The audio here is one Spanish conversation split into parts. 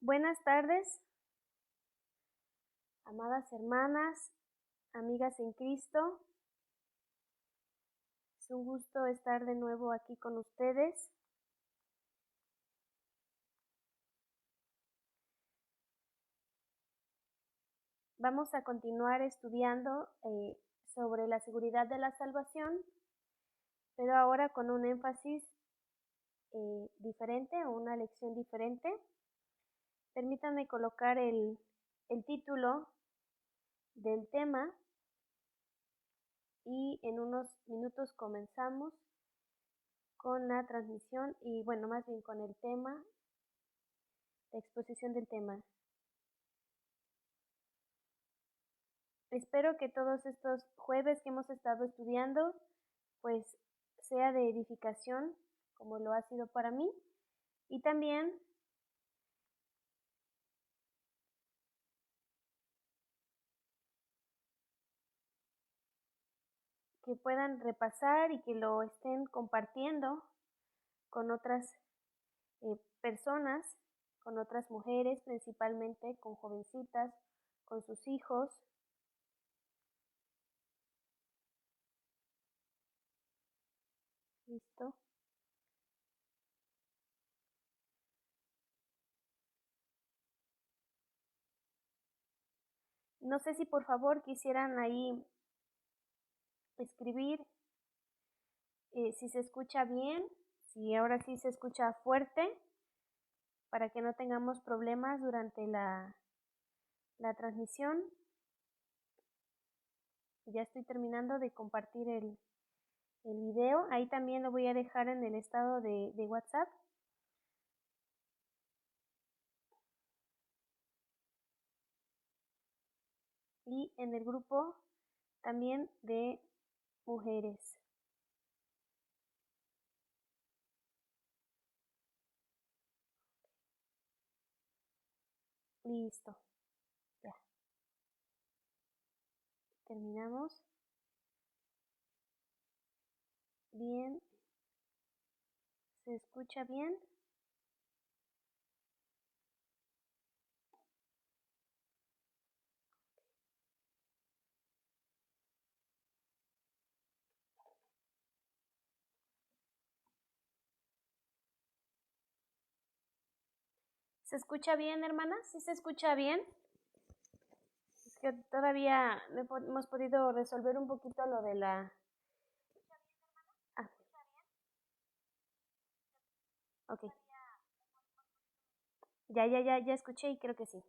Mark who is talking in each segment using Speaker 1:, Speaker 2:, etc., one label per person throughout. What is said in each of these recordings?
Speaker 1: Buenas tardes, amadas hermanas, amigas en Cristo. Es un gusto estar de nuevo aquí con ustedes. Vamos a continuar estudiando sobre la seguridad de la salvación, pero ahora con un énfasis diferente o una lección diferente. Permítanme colocar el título del tema y en unos minutos comenzamos con la transmisión y bueno, más bien con el tema, la exposición del tema. Espero que todos estos jueves que hemos estado estudiando, pues sea de edificación, como lo ha sido para mí, y también que puedan repasar y que lo estén compartiendo con otras personas, con otras mujeres, principalmente con jovencitas, con sus hijos. Listo. No sé si por favor quisieran ahí escribir si se escucha bien, si ahora sí se escucha fuerte, para que no tengamos problemas durante la transmisión. Ya estoy terminando de compartir el video. Ahí también lo voy a dejar en el estado de WhatsApp. Y en el grupo también de mujeres. Listo. Ya. Terminamos. Bien. ¿Se escucha bien? ¿Se escucha bien, hermanas? ¿Sí se escucha bien? Es que todavía no hemos podido resolver un poquito lo de la... Ah, ok. Ya escuché y creo que sí.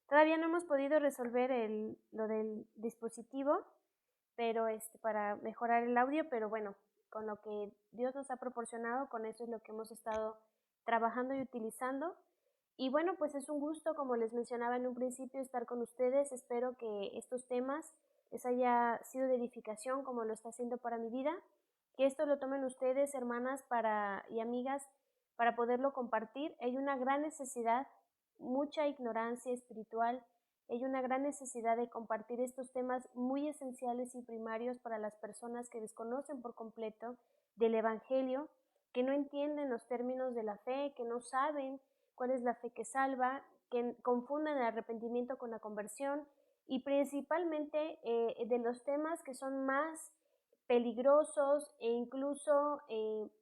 Speaker 1: Todavía no hemos podido resolver lo del dispositivo, pero para mejorar el audio, pero bueno, con lo que Dios nos ha proporcionado, con eso es lo que hemos estado trabajando y utilizando. Y bueno, pues es un gusto, como les mencionaba en un principio, estar con ustedes. Espero que estos temas les haya sido de edificación, como lo está haciendo para mi vida. Que esto lo tomen ustedes, hermanas y amigas, para poderlo compartir. Hay una gran necesidad, mucha ignorancia espiritual. Hay una gran necesidad de compartir estos temas muy esenciales y primarios para las personas que desconocen por completo del Evangelio, que no entienden los términos de la fe, que no saben cuál es la fe que salva, que confunden el arrepentimiento con la conversión y principalmente de los temas que son más peligrosos e incluso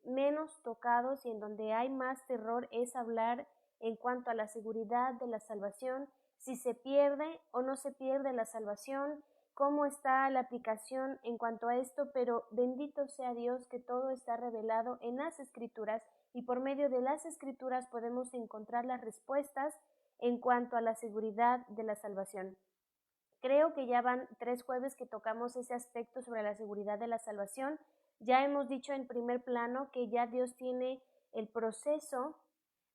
Speaker 1: menos tocados y en donde hay más terror es hablar en cuanto a la seguridad de la salvación, si se pierde o no se pierde la salvación, cómo está la aplicación en cuanto a esto, pero bendito sea Dios que todo está revelado en las Escrituras y por medio de las Escrituras podemos encontrar las respuestas en cuanto a la seguridad de la salvación. Creo que ya van 3 jueves que tocamos ese aspecto sobre la seguridad de la salvación. Ya hemos dicho en primer plano que ya Dios tiene el proceso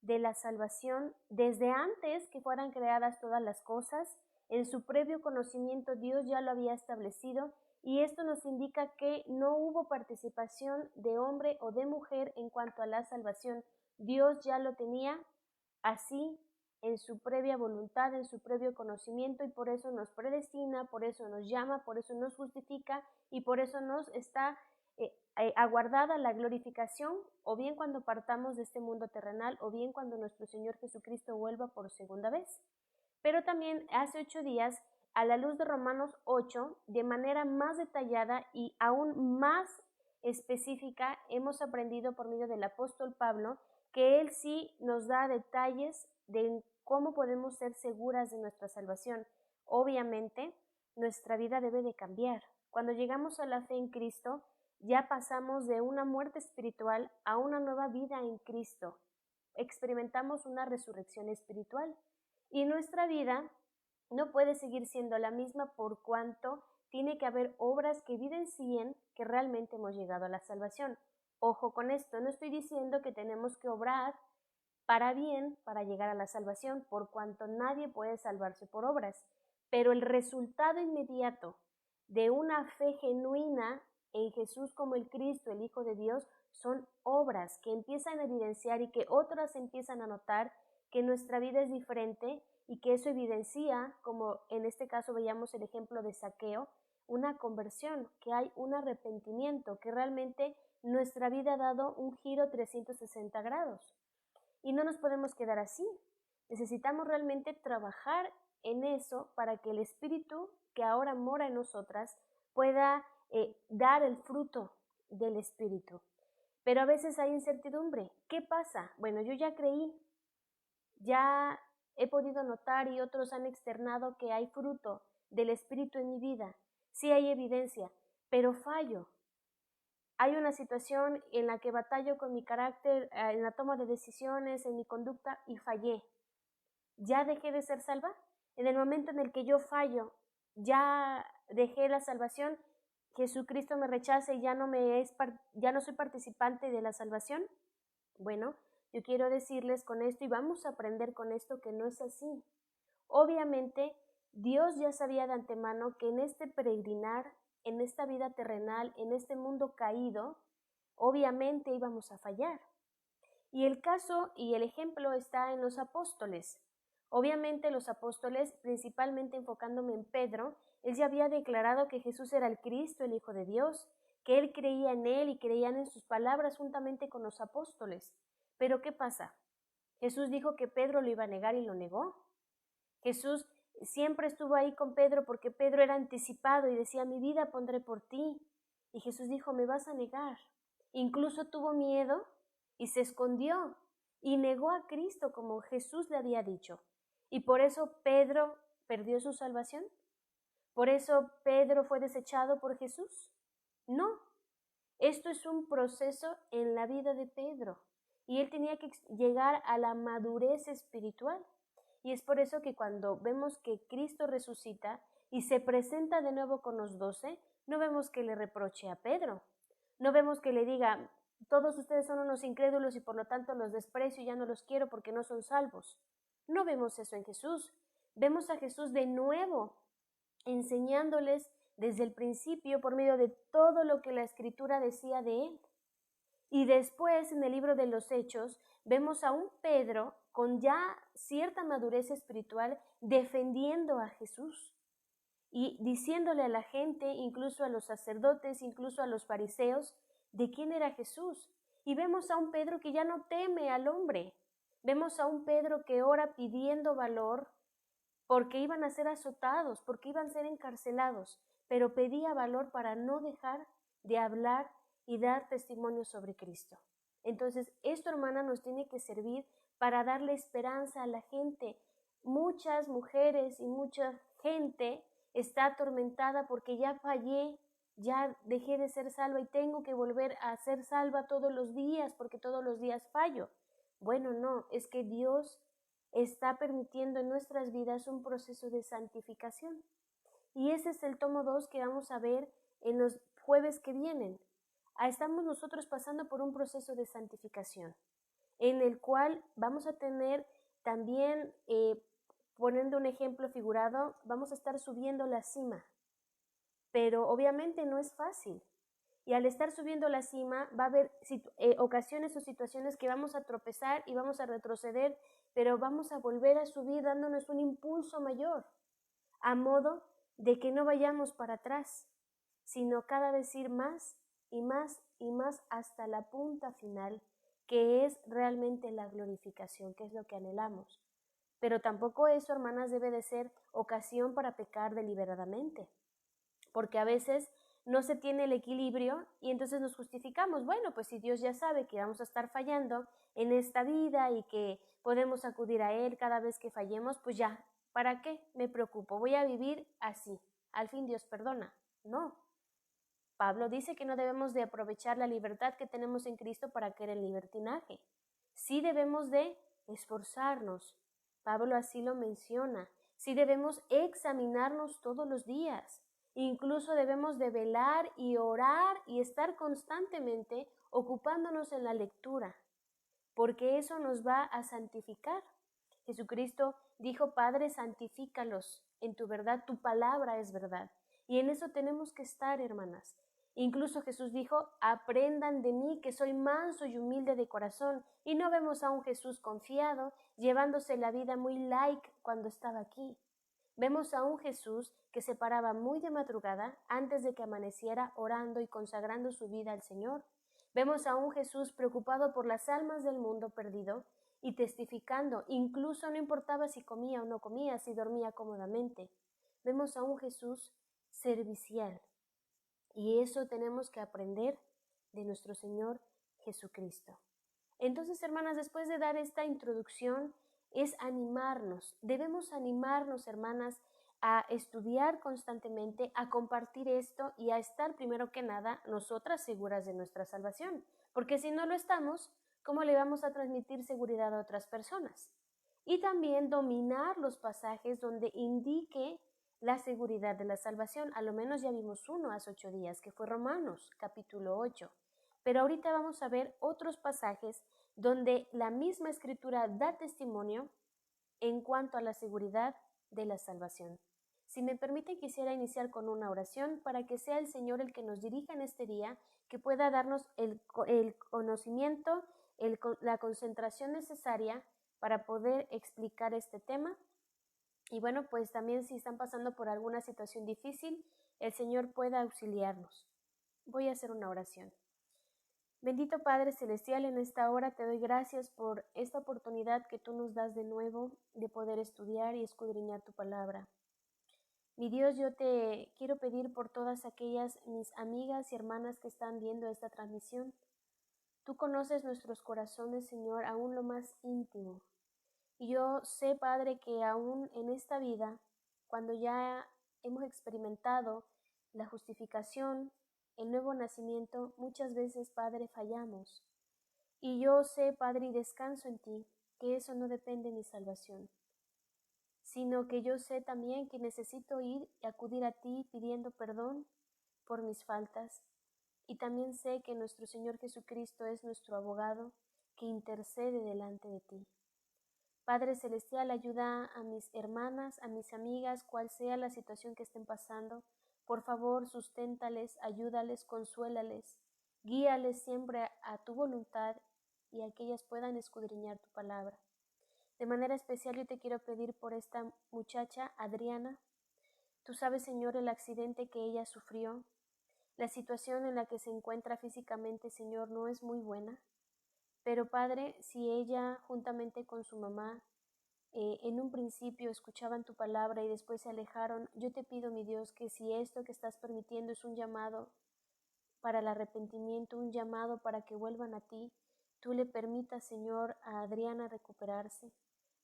Speaker 1: de la salvación desde antes que fueran creadas todas las cosas. En su previo conocimiento Dios ya lo había establecido y esto nos indica que no hubo participación de hombre o de mujer en cuanto a la salvación. Dios ya lo tenía así en su previa voluntad, en su previo conocimiento y por eso nos predestina, por eso nos llama, por eso nos justifica y por eso nos está aguardada la glorificación, o bien cuando partamos de este mundo terrenal, o bien cuando nuestro Señor Jesucristo vuelva por segunda vez. Pero también hace 8 días, a la luz de Romanos 8, de manera más detallada y aún más específica, hemos aprendido por medio del apóstol Pablo que él sí nos da detalles de cómo podemos ser seguras de nuestra salvación. Obviamente, nuestra vida debe de cambiar. Cuando llegamos a la fe en Cristo, ya pasamos de una muerte espiritual a una nueva vida en Cristo. Experimentamos una resurrección espiritual. Y nuestra vida no puede seguir siendo la misma por cuanto tiene que haber obras que evidencien que realmente hemos llegado a la salvación. Ojo con esto, no estoy diciendo que tenemos que obrar para bien para llegar a la salvación, por cuanto nadie puede salvarse por obras, pero el resultado inmediato de una fe genuina en Jesús como el Cristo, el Hijo de Dios, son obras que empiezan a evidenciar y que otras empiezan a notar que nuestra vida es diferente y que eso evidencia, como en este caso veíamos el ejemplo de Zaqueo, una conversión, que hay un arrepentimiento, que realmente nuestra vida ha dado un giro 360 grados. Y no nos podemos quedar así. Necesitamos realmente trabajar en eso para que el Espíritu que ahora mora en nosotras pueda dar el fruto del Espíritu. Pero a veces hay incertidumbre. ¿Qué pasa? Bueno, yo ya creí, ya he podido notar y otros han externado que hay fruto del Espíritu en mi vida. Sí hay evidencia, pero fallo. Hay una situación en la que batallo con mi carácter, en la toma de decisiones, en mi conducta y fallé. ¿Ya dejé de ser salva? En el momento en el que yo fallo, ya dejé la salvación, Jesucristo me rechaza y ya no soy participante de la salvación. Bueno, yo quiero decirles con esto y vamos a aprender con esto que no es así. Obviamente, Dios ya sabía de antemano que en este peregrinar, en esta vida terrenal, en este mundo caído, obviamente íbamos a fallar. Y el caso y el ejemplo está en los apóstoles. Obviamente los apóstoles, principalmente enfocándome en Pedro, él ya había declarado que Jesús era el Cristo, el Hijo de Dios, que él creía en él y creían en sus palabras juntamente con los apóstoles. Pero ¿qué pasa? Jesús dijo que Pedro lo iba a negar y lo negó. Jesús siempre estuvo ahí con Pedro porque Pedro era anticipado y decía, mi vida pondré por ti. Y Jesús dijo, me vas a negar. Incluso tuvo miedo y se escondió y negó a Cristo como Jesús le había dicho. Y por eso Pedro perdió su salvación. ¿Por eso Pedro fue desechado por Jesús? No. Esto es un proceso en la vida de Pedro. Y él tenía que llegar a la madurez espiritual. Y es por eso que cuando vemos que Cristo resucita y se presenta de nuevo con los 12, no vemos que le reproche a Pedro. No vemos que le diga, todos ustedes son unos incrédulos y por lo tanto los desprecio y ya no los quiero porque no son salvos. No vemos eso en Jesús. Vemos a Jesús de nuevo enseñándoles desde el principio por medio de todo lo que la Escritura decía de él. Y después, en el libro de los Hechos, vemos a un Pedro con ya cierta madurez espiritual defendiendo a Jesús y diciéndole a la gente, incluso a los sacerdotes, incluso a los fariseos, de quién era Jesús. Y vemos a un Pedro que ya no teme al hombre. Vemos a un Pedro que ora pidiendo valor porque iban a ser azotados, porque iban a ser encarcelados, pero pedía valor para no dejar de hablar y dar testimonio sobre Cristo. Entonces, esto, hermana, nos tiene que servir para darle esperanza a la gente. Muchas mujeres y mucha gente está atormentada porque ya fallé, ya dejé de ser salva y tengo que volver a ser salva todos los días porque todos los días fallo. Bueno, no, es que Dios está permitiendo en nuestras vidas un proceso de santificación. Y ese es el tomo 2 que vamos a ver en los jueves que vienen. Estamos nosotros pasando por un proceso de santificación, en el cual vamos a tener también, poniendo un ejemplo figurado, vamos a estar subiendo la cima. Pero obviamente no es fácil. Y al estar subiendo la cima va a haber ocasiones o situaciones que vamos a tropezar y vamos a retroceder, pero vamos a volver a subir dándonos un impulso mayor, a modo de que no vayamos para atrás, sino cada vez ir más y más hasta la punta final, que es realmente la glorificación, que es lo que anhelamos. Pero tampoco eso, hermanas, debe de ser ocasión para pecar deliberadamente, porque a veces no se tiene el equilibrio y entonces nos justificamos, bueno, pues si Dios ya sabe que vamos a estar fallando en esta vida y que podemos acudir a Él cada vez que fallemos, pues ya, ¿para qué me preocupo? Voy a vivir así, al fin Dios perdona. No, Pablo dice que no debemos de aprovechar la libertad que tenemos en Cristo para caer en libertinaje. Sí debemos de esforzarnos. Pablo así lo menciona. Sí debemos examinarnos todos los días. Incluso debemos de velar y orar y estar constantemente ocupándonos en la lectura, porque eso nos va a santificar. Jesucristo dijo, Padre, santifícalos en tu verdad, tu palabra es verdad. Y en eso tenemos que estar, hermanas. Incluso Jesús dijo, aprendan de mí que soy manso y humilde de corazón. Y no vemos a un Jesús confiado, llevándose la vida muy light cuando estaba aquí. Vemos a un Jesús que se paraba muy de madrugada antes de que amaneciera orando y consagrando su vida al Señor. Vemos a un Jesús preocupado por las almas del mundo perdido y testificando, incluso no importaba si comía o no comía, si dormía cómodamente. Vemos a un Jesús servicial. Y eso tenemos que aprender de nuestro Señor Jesucristo. Entonces, hermanas, después de dar esta introducción, es animarnos. Debemos animarnos, hermanas, a estudiar constantemente, a compartir esto y a estar, primero que nada, nosotras seguras de nuestra salvación. Porque si no lo estamos, ¿cómo le vamos a transmitir seguridad a otras personas? Y también dominar los pasajes donde indique la seguridad de la salvación. A lo menos ya vimos uno hace 8 días, que fue Romanos, capítulo 8. Pero ahorita vamos a ver otros pasajes donde la misma escritura da testimonio en cuanto a la seguridad de la salvación. Si me permite, quisiera iniciar con una oración para que sea el Señor el que nos dirija en este día, que pueda darnos el conocimiento, la concentración necesaria para poder explicar este tema. Y bueno, pues también si están pasando por alguna situación difícil, el Señor pueda auxiliarnos. Voy a hacer una oración. Bendito Padre Celestial, en esta hora te doy gracias por esta oportunidad que tú nos das de nuevo de poder estudiar y escudriñar tu palabra. Mi Dios, yo te quiero pedir por todas aquellas mis amigas y hermanas que están viendo esta transmisión. Tú conoces nuestros corazones, Señor, aún lo más íntimo. Y yo sé, Padre, que aún en esta vida, cuando ya hemos experimentado la justificación, el nuevo nacimiento, muchas veces, Padre, fallamos. Y yo sé, Padre, y descanso en ti, que eso no depende de mi salvación, sino que yo sé también que necesito ir y acudir a ti pidiendo perdón por mis faltas. Y también sé que nuestro Señor Jesucristo es nuestro abogado que intercede delante de ti. Padre Celestial, ayuda a mis hermanas, a mis amigas, cual sea la situación que estén pasando. Por favor, susténtales, ayúdales, consuélales, guíales siempre a tu voluntad y a que ellas puedan escudriñar tu palabra. De manera especial yo te quiero pedir por esta muchacha, Adriana. Tú sabes, Señor, el accidente que ella sufrió. La situación en la que se encuentra físicamente, Señor, no es muy buena. Pero Padre, si ella juntamente con su mamá en un principio escuchaban tu palabra y después se alejaron, yo te pido, mi Dios, que si esto que estás permitiendo es un llamado para el arrepentimiento, un llamado para que vuelvan a ti, tú le permitas, Señor, a Adriana recuperarse,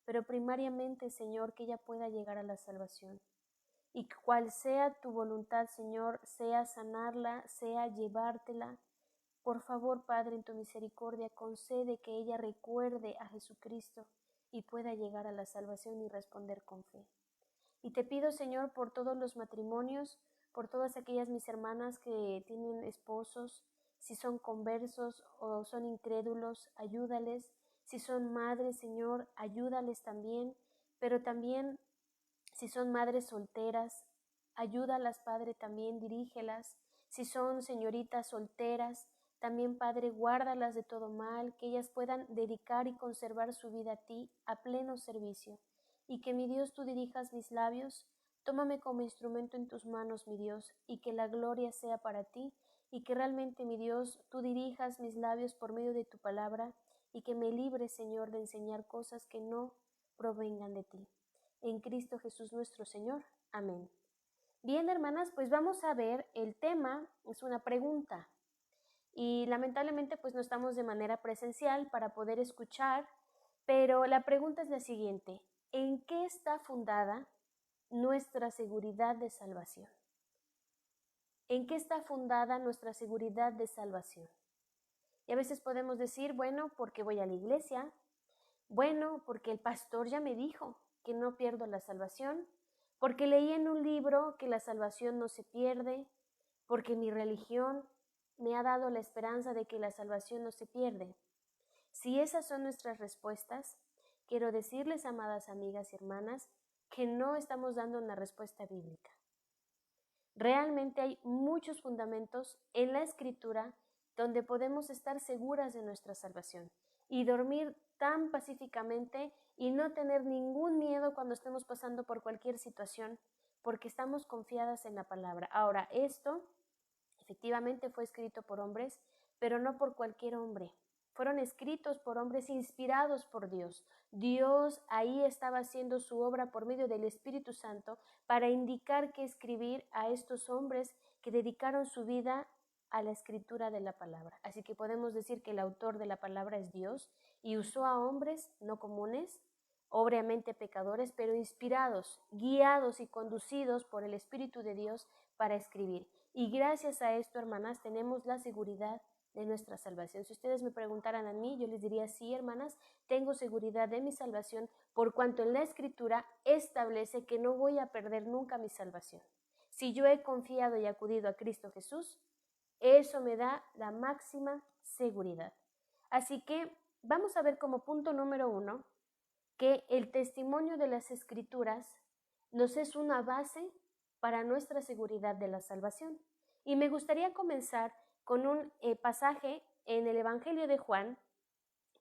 Speaker 1: pero primariamente, Señor, que ella pueda llegar a la salvación. Y cual sea tu voluntad, Señor, sea sanarla, sea llevártela. Por favor, Padre, en tu misericordia, concede que ella recuerde a Jesucristo y pueda llegar a la salvación y responder con fe. Y te pido, Señor, por todos los matrimonios, por todas aquellas mis hermanas que tienen esposos, si son conversos o son incrédulos, ayúdales. Si son madres, Señor, ayúdales también, pero también si son madres solteras, ayúdalas, Padre, también dirígelas. Si son señoritas solteras, también, Padre, guárdalas de todo mal, que ellas puedan dedicar y conservar su vida a ti a pleno servicio. Y que, mi Dios, tú dirijas mis labios, tómame como instrumento en tus manos, mi Dios, y que la gloria sea para ti y que realmente, mi Dios, tú dirijas mis labios por medio de tu palabra y que me libres, Señor, de enseñar cosas que no provengan de ti. En Cristo Jesús nuestro Señor. Amén. Bien, hermanas, pues vamos a ver, el tema es una pregunta y lamentablemente pues no estamos de manera presencial para poder escuchar, pero la pregunta es la siguiente: ¿en qué está fundada nuestra seguridad de salvación? ¿En qué está fundada nuestra seguridad de salvación? Y a veces podemos decir, bueno, porque voy a la iglesia, bueno, porque el pastor ya me dijo que no pierdo la salvación, porque leí en un libro que la salvación no se pierde, porque mi religión me ha dado la esperanza de que la salvación no se pierde. Si esas son nuestras respuestas, quiero decirles, amadas amigas y hermanas, que no estamos dando una respuesta bíblica. Realmente hay muchos fundamentos en la Escritura donde podemos estar seguras de nuestra salvación y dormir tan pacíficamente y no tener ningún miedo cuando estemos pasando por cualquier situación, porque estamos confiadas en la palabra. Ahora, esto efectivamente fue escrito por hombres, pero no por cualquier hombre. Fueron escritos por hombres inspirados por Dios. Dios ahí estaba haciendo su obra por medio del Espíritu Santo para indicar qué escribir a estos hombres que dedicaron su vida a la escritura de la palabra. Así que podemos decir que el autor de la palabra es Dios y usó a hombres no comunes, obviamente pecadores, pero inspirados, guiados y conducidos por el Espíritu de Dios para escribir. Y gracias a esto, hermanas, tenemos la seguridad de nuestra salvación. Si ustedes me preguntaran a mí, yo les diría, sí, hermanas, tengo seguridad de mi salvación, por cuanto en la Escritura establece que no voy a perder nunca mi salvación. Si yo he confiado y acudido a Cristo Jesús, eso me da la máxima seguridad. Así que vamos a ver como punto número 1 que el testimonio de las Escrituras nos es una base para nuestra seguridad de la salvación. Y me gustaría comenzar con un pasaje en el Evangelio de Juan,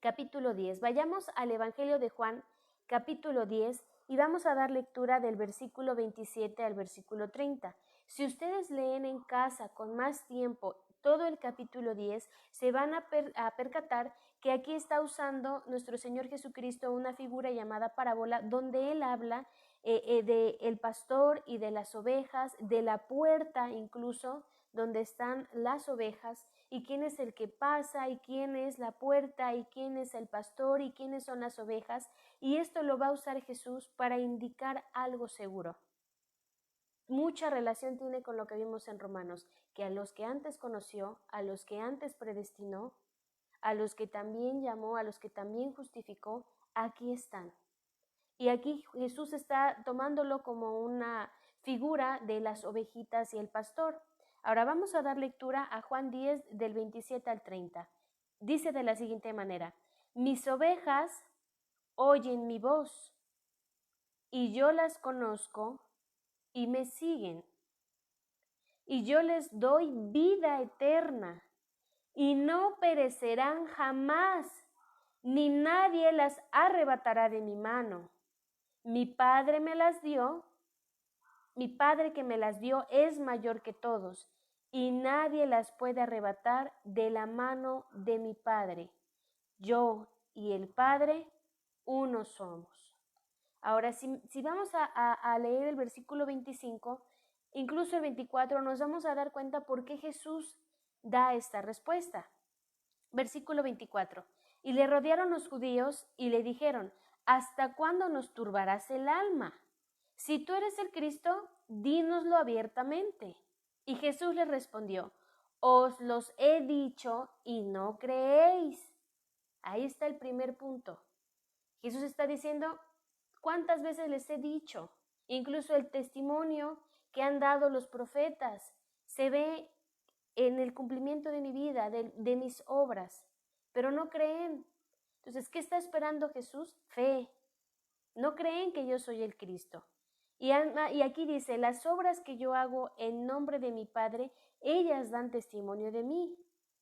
Speaker 1: capítulo 10. Vayamos al Evangelio de Juan, capítulo 10, y vamos a dar lectura del versículo 27 al versículo 30. Si ustedes leen en casa con más tiempo todo el capítulo 10, se van a percatar que aquí está usando nuestro Señor Jesucristo una figura llamada parábola, donde Él habla de el pastor y de las ovejas, de la puerta incluso, donde están las ovejas, y quién es el que pasa, y quién es la puerta, y quién es el pastor, y quiénes son las ovejas, y esto lo va a usar Jesús para indicar algo seguro. Mucha relación tiene con lo que vimos en Romanos, que a los que antes conoció, a los que antes predestinó, a los que también llamó, a los que también justificó, aquí están. Y aquí Jesús está tomándolo como una figura de las ovejitas y el pastor. Ahora vamos a dar lectura a Juan 10 del 27 al 30. Dice de la siguiente manera: mis ovejas oyen mi voz y yo las conozco y me siguen. Y yo les doy vida eterna y no perecerán jamás, ni nadie las arrebatará de mi mano. Mi Padre me las dio, mi Padre que me las dio es mayor que todos, y nadie las puede arrebatar de la mano de mi Padre. Yo y el Padre, uno somos. Ahora, si vamos a leer el versículo 25, incluso el 24, nos vamos a dar cuenta por qué Jesús da esta respuesta. Versículo 24. Y le rodearon los judíos y le dijeron: ¿hasta cuándo nos turbarás el alma? Si tú eres el Cristo, dínoslo abiertamente. Y Jesús les respondió: os los he dicho y no creéis. Ahí está el primer punto. Jesús está diciendo: ¿cuántas veces les he dicho? Incluso el testimonio que han dado los profetas se ve en el cumplimiento de mi vida, de mis obras, pero no creen. Entonces, ¿qué está esperando Jesús? Fe. No creen que yo soy el Cristo. Y aquí dice: las obras que yo hago en nombre de mi Padre, ellas dan testimonio de mí.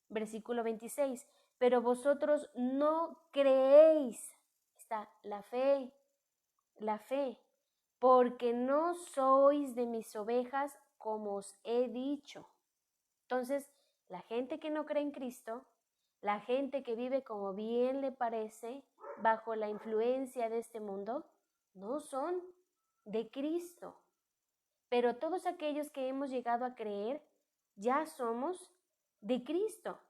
Speaker 1: Versículo 26. Pero vosotros no creéis. Está la fe, porque no sois de mis ovejas, como os he dicho. Entonces, La gente que no cree en Cristo, la gente que vive como bien le parece, bajo la influencia de este mundo, no son de Cristo. Pero todos aquellos que hemos llegado a creer, ya somos de Cristo.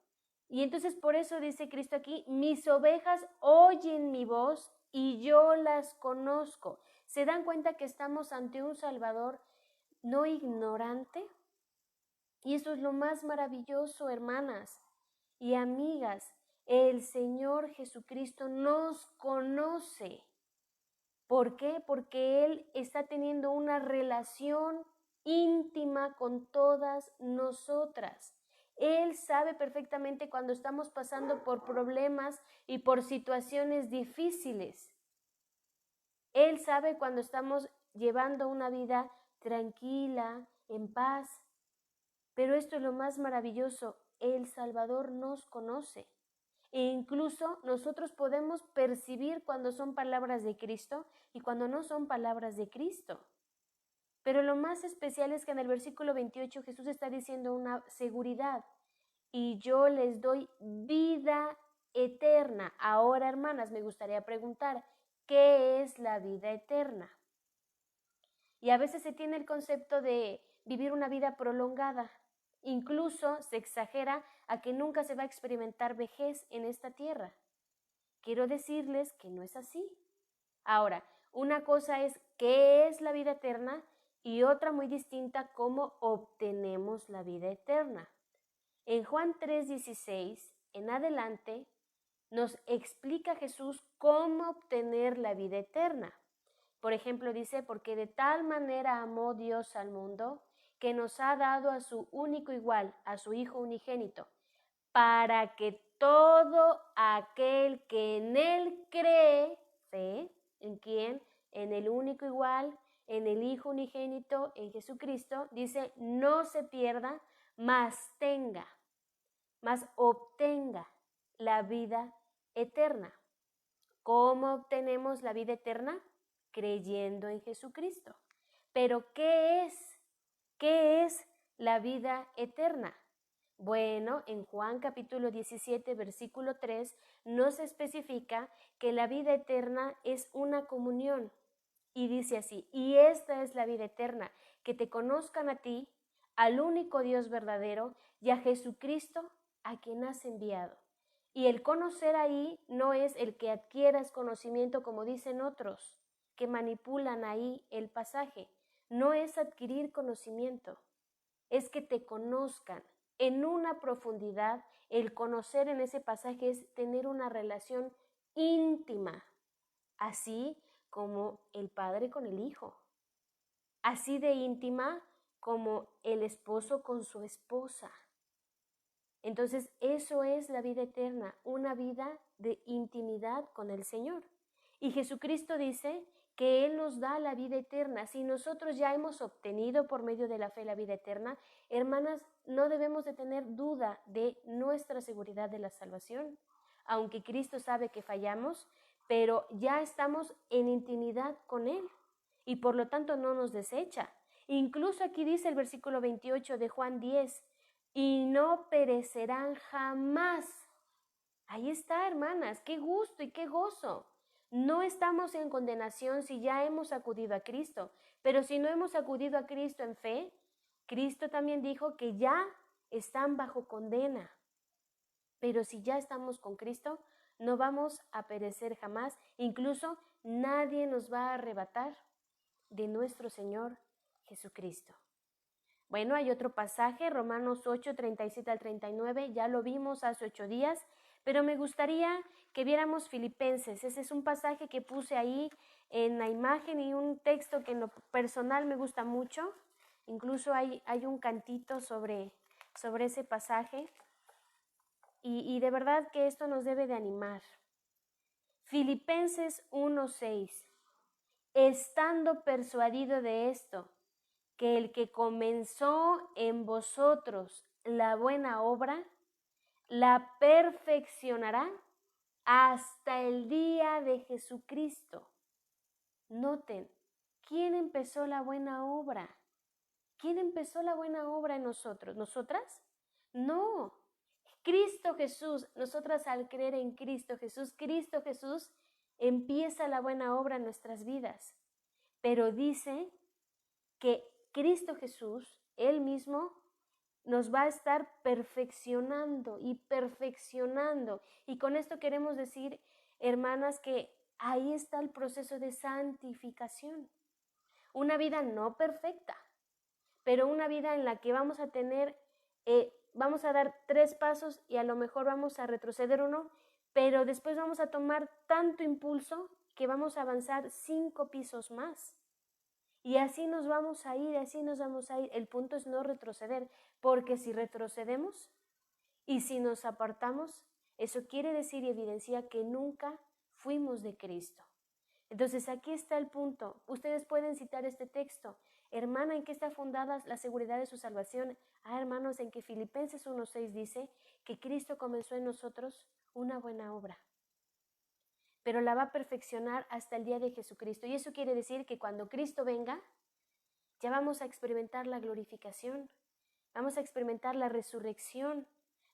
Speaker 1: Y entonces por eso dice Cristo aquí, mis ovejas oyen mi voz y yo las conozco. ¿Se dan cuenta que estamos ante un Salvador no ignorante? Y eso es lo más maravilloso, hermanas y amigas. El Señor Jesucristo nos conoce. ¿Por qué? Porque Él está teniendo una relación íntima con todas nosotras. Él sabe perfectamente cuando estamos pasando por problemas y por situaciones difíciles. Él sabe cuando estamos llevando una vida tranquila, en paz. Pero esto es lo más maravilloso, el Salvador nos conoce. E incluso nosotros podemos percibir cuando son palabras de Cristo y cuando no son palabras de Cristo. Pero lo más especial es que en el versículo 28 Jesús está diciendo una seguridad. Y yo les doy vida eterna. Ahora, hermanas, me gustaría preguntar, ¿qué es la vida eterna? Y a veces se tiene el concepto de vivir una vida prolongada. Incluso se exagera a que nunca se va a experimentar vejez en esta tierra. Quiero decirles que no es así. Ahora, una cosa es qué es la vida eterna y otra muy distinta, cómo obtenemos la vida eterna. En Juan 3:16 en adelante nos explica Jesús cómo obtener la vida eterna. Por ejemplo, dice, porque de tal manera amó Dios al mundo que nos ha dado a su único igual, a su Hijo unigénito, para que todo aquel que en Él cree, fe, ¿en quién? En el único igual, en el Hijo unigénito, en Jesucristo, dice, no se pierda, mas tenga, mas obtenga la vida eterna. ¿Cómo obtenemos la vida eterna? Creyendo en Jesucristo. Pero ¿qué es? ¿Qué es la vida eterna? Bueno, en Juan capítulo 17, versículo 3, nos especifica que la vida eterna es una comunión. Y dice así, y esta es la vida eterna, que te conozcan a ti, al único Dios verdadero, y a Jesucristo, a quien has enviado. Y el conocer ahí no es el que adquieras conocimiento como dicen otros, que manipulan ahí el pasaje. No es adquirir conocimiento, es que te conozcan en una profundidad. El conocer en ese pasaje es tener una relación íntima, así como el padre con el hijo, así de íntima como el esposo con su esposa. Entonces, eso es la vida eterna, una vida de intimidad con el Señor. Y Jesucristo dice que Él nos da la vida eterna. Si nosotros ya hemos obtenido por medio de la fe la vida eterna, hermanas, no debemos de tener duda de nuestra seguridad de la salvación. Aunque Cristo sabe que fallamos, pero ya estamos en intimidad con Él y por lo tanto no nos desecha. Incluso aquí dice el versículo 28 de Juan 10, y no perecerán jamás. Ahí está, hermanas, qué gusto y qué gozo. No estamos en condenación si ya hemos acudido a Cristo, pero si no hemos acudido a Cristo en fe, Cristo también dijo que ya están bajo condena. Pero si ya estamos con Cristo, no vamos a perecer jamás, incluso nadie nos va a arrebatar de nuestro Señor Jesucristo. Bueno, hay otro pasaje, Romanos 8, 37 al 39, ya lo vimos hace 8 días, pero me gustaría que viéramos Filipenses. Ese es un pasaje que puse ahí en la imagen y un texto que en lo personal me gusta mucho. Incluso hay un cantito sobre ese pasaje y de verdad que esto nos debe de animar. Filipenses 1, 6, estando persuadido de esto, que el que comenzó en vosotros la buena obra, la perfeccionará hasta el día de Jesucristo. Noten, ¿quién empezó la buena obra? ¿Quién empezó la buena obra en nosotros? ¿Nosotras? No, Cristo Jesús, nosotras al creer en Cristo Jesús empieza la buena obra en nuestras vidas, pero dice que Cristo Jesús, Él mismo, nos va a estar perfeccionando y perfeccionando. Y con esto queremos decir, hermanas, que ahí está el proceso de santificación. Una vida no perfecta, pero una vida en la que vamos a tener, vamos a dar 3 pasos y a lo mejor vamos a retroceder uno, pero después vamos a tomar tanto impulso que vamos a avanzar 5 pisos más. Y así nos vamos a ir, así nos vamos a ir. El punto es no retroceder, porque si retrocedemos y si nos apartamos, eso quiere decir y evidencia que nunca fuimos de Cristo. Entonces aquí está el punto. Ustedes pueden citar este texto. Hermana, ¿en qué está fundada la seguridad de su salvación? Hermanos, en que Filipenses 1:6 dice que Cristo comenzó en nosotros una buena obra, pero la va a perfeccionar hasta el día de Jesucristo. Y eso quiere decir que cuando Cristo venga, ya vamos a experimentar la glorificación, vamos a experimentar la resurrección,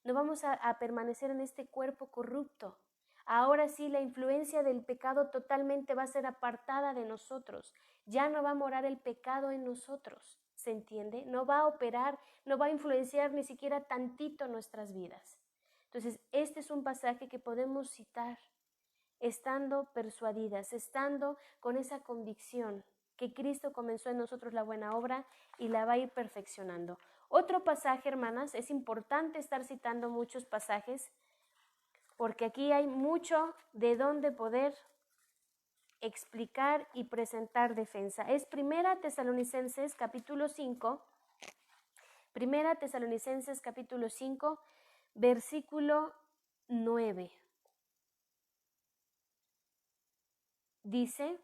Speaker 1: no vamos a permanecer en este cuerpo corrupto. Ahora sí, la influencia del pecado totalmente va a ser apartada de nosotros. Ya no va a morar el pecado en nosotros, ¿se entiende? No va a operar, no va a influenciar ni siquiera tantito nuestras vidas. Entonces, este es un pasaje que podemos citar estando persuadidas, estando con esa convicción que Cristo comenzó en nosotros la buena obra y la va a ir perfeccionando. Otro pasaje, hermanas, es importante estar citando muchos pasajes porque aquí hay mucho de donde poder explicar y presentar defensa. Es 1 Tesalonicenses capítulo 5, 1 Tesalonicenses capítulo 5, versículo 9. Dice,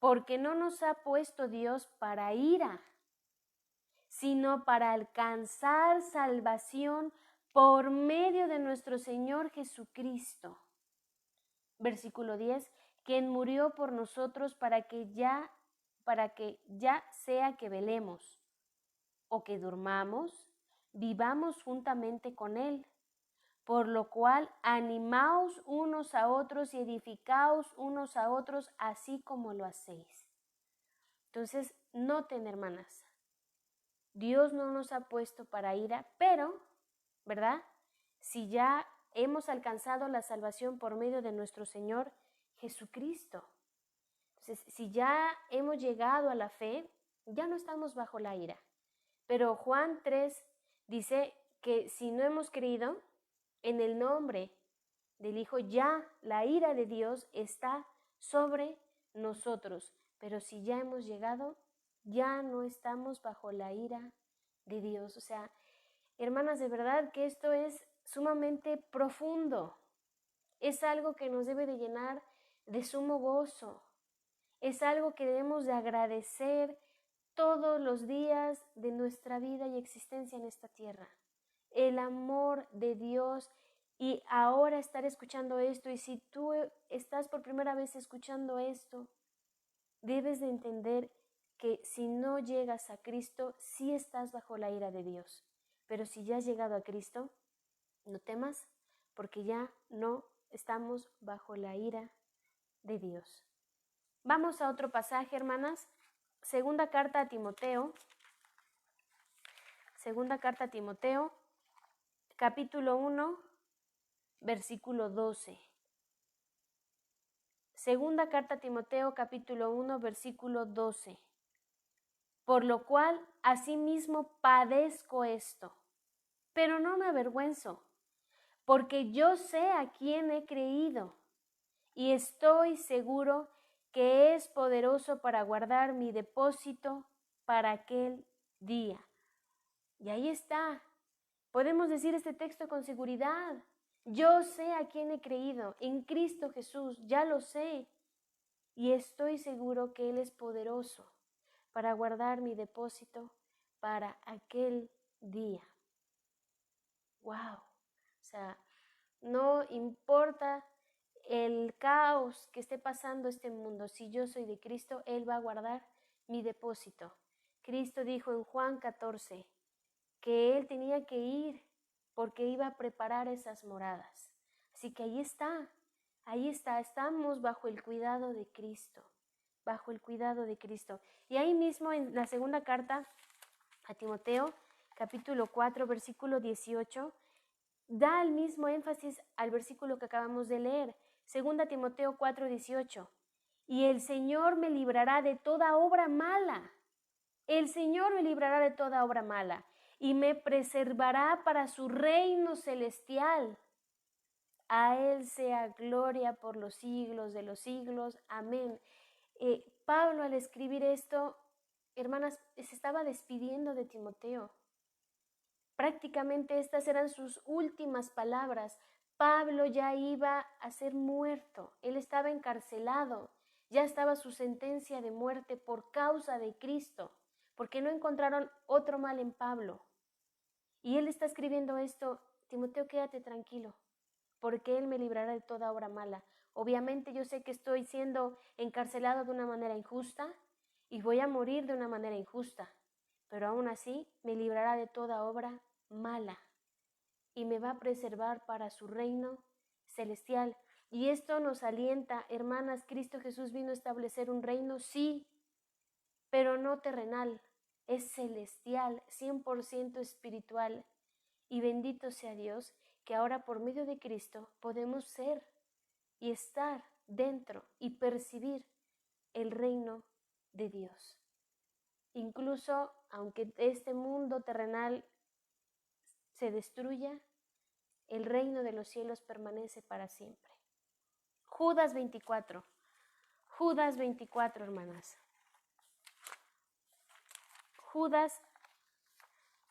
Speaker 1: porque no nos ha puesto Dios para ira, sino para alcanzar salvación por medio de nuestro Señor Jesucristo. Versículo 10, quien murió por nosotros para que ya sea que velemos o que durmamos, vivamos juntamente con Él. Por lo cual, animaos unos a otros y edificaos unos a otros, así como lo hacéis. Entonces, noten, hermanas, Dios no nos ha puesto para ira, pero, ¿verdad? Si ya hemos alcanzado la salvación por medio de nuestro Señor Jesucristo. Entonces, si ya hemos llegado a la fe, ya no estamos bajo la ira. Pero Juan 3 dice que si no hemos creído en el nombre del Hijo, ya la ira de Dios está sobre nosotros. Pero si ya hemos llegado, ya no estamos bajo la ira de Dios. O sea, hermanas, de verdad que esto es sumamente profundo. Es algo que nos debe de llenar de sumo gozo. Es algo que debemos de agradecer todos los días de nuestra vida y existencia en esta tierra. El amor de Dios. Y ahora estar escuchando esto, y si tú estás por primera vez escuchando esto, debes de entender que si no llegas a Cristo, sí estás bajo la ira de Dios. Pero si ya has llegado a Cristo, no temas, porque ya no estamos bajo la ira de Dios. Vamos a otro pasaje, hermanas. Segunda carta a Timoteo, capítulo 1, versículo 12. Segunda carta a Timoteo, capítulo 1, versículo 12. Por lo cual, asimismo padezco esto, pero no me avergüenzo, porque yo sé a quién he creído, y estoy seguro que es poderoso para guardar mi depósito para aquel día. Y ahí está. Podemos decir este texto con seguridad. Yo sé a quién he creído, en Cristo Jesús, ya lo sé. Y estoy seguro que Él es poderoso para guardar mi depósito para aquel día. ¡Wow! O sea, no importa el caos que esté pasando este mundo, si yo soy de Cristo, Él va a guardar mi depósito. Cristo dijo en Juan 14 que él tenía que ir porque iba a preparar esas moradas. Así que ahí está, estamos bajo el cuidado de Cristo, bajo el cuidado de Cristo. Y ahí mismo en la segunda carta a Timoteo, capítulo 4, versículo 18, da el mismo énfasis al versículo que acabamos de leer, segunda Timoteo 4, 18. Y el Señor me librará de toda obra mala. El Señor me librará de toda obra mala y me preservará para su reino celestial. A Él sea gloria por los siglos de los siglos. Amén. Pablo, al escribir esto, hermanas, se estaba despidiendo de Timoteo. Prácticamente estas eran sus últimas palabras. Pablo ya iba a ser muerto. Él estaba encarcelado. Ya estaba su sentencia de muerte por causa de Cristo, porque no encontraron otro mal en Pablo. Y él está escribiendo esto: Timoteo, quédate tranquilo, porque Él me librará de toda obra mala. Obviamente yo sé que estoy siendo encarcelado de una manera injusta y voy a morir de una manera injusta, pero aún así me librará de toda obra mala y me va a preservar para su reino celestial. Y esto nos alienta, hermanas. Cristo Jesús vino a establecer un reino, sí, pero no terrenal, es celestial, 100% espiritual. Y bendito sea Dios que ahora por medio de Cristo podemos ser y estar dentro y percibir el reino de Dios. Incluso aunque este mundo terrenal se destruya, el reino de los cielos permanece para siempre. Judas 24. Judas 24, hermanas. Judas